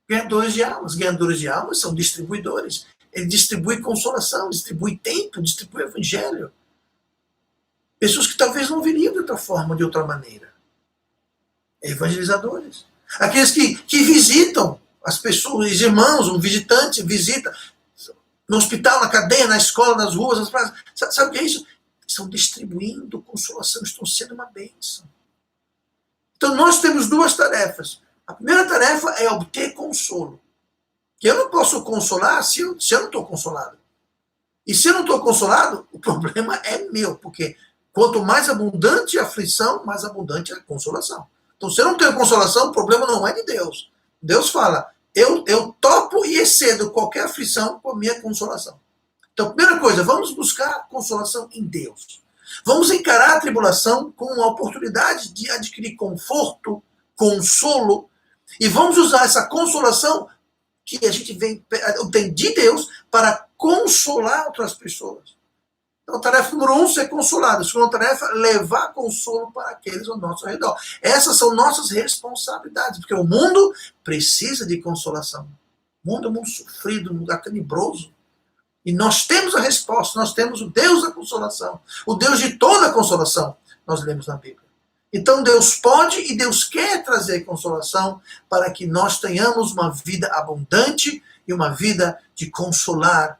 ganhadores de almas. Ganhadores de almas são distribuidores. Ele distribui consolação, distribui tempo, distribui evangelho. Pessoas que talvez não viriam de outra forma, de outra maneira. Evangelizadores. Aqueles que visitam as pessoas, os irmãos, um visitante visita no hospital, na cadeia, na escola, nas ruas, nas praças. Sabe o que é isso? Estão distribuindo consolação, estão sendo uma bênção. Então nós temos duas tarefas. A primeira tarefa é obter consolo. Que eu não posso consolar se eu não estou consolado. E se eu não estou consolado, o problema é meu, porque quanto mais abundante a aflição, mais abundante a consolação. Então, se eu não tenho consolação, o problema não é de Deus. Deus fala, eu topo e excedo qualquer aflição com a minha consolação. Então, primeira coisa, vamos buscar consolação em Deus. Vamos encarar a tribulação como uma oportunidade de adquirir conforto, consolo, e vamos usar essa consolação que a gente obtém de Deus para consolar outras pessoas. Então, a tarefa número 1, ser consolado. A segunda tarefa, levar consolo para aqueles ao nosso redor. Essas são nossas responsabilidades, porque o mundo precisa de consolação. O mundo é um mundo sofrido, um lugar tenebroso. E nós temos a resposta, nós temos o Deus da consolação, o Deus de toda a consolação, nós lemos na Bíblia. Então Deus pode e Deus quer trazer consolação para que nós tenhamos uma vida abundante e uma vida de consolar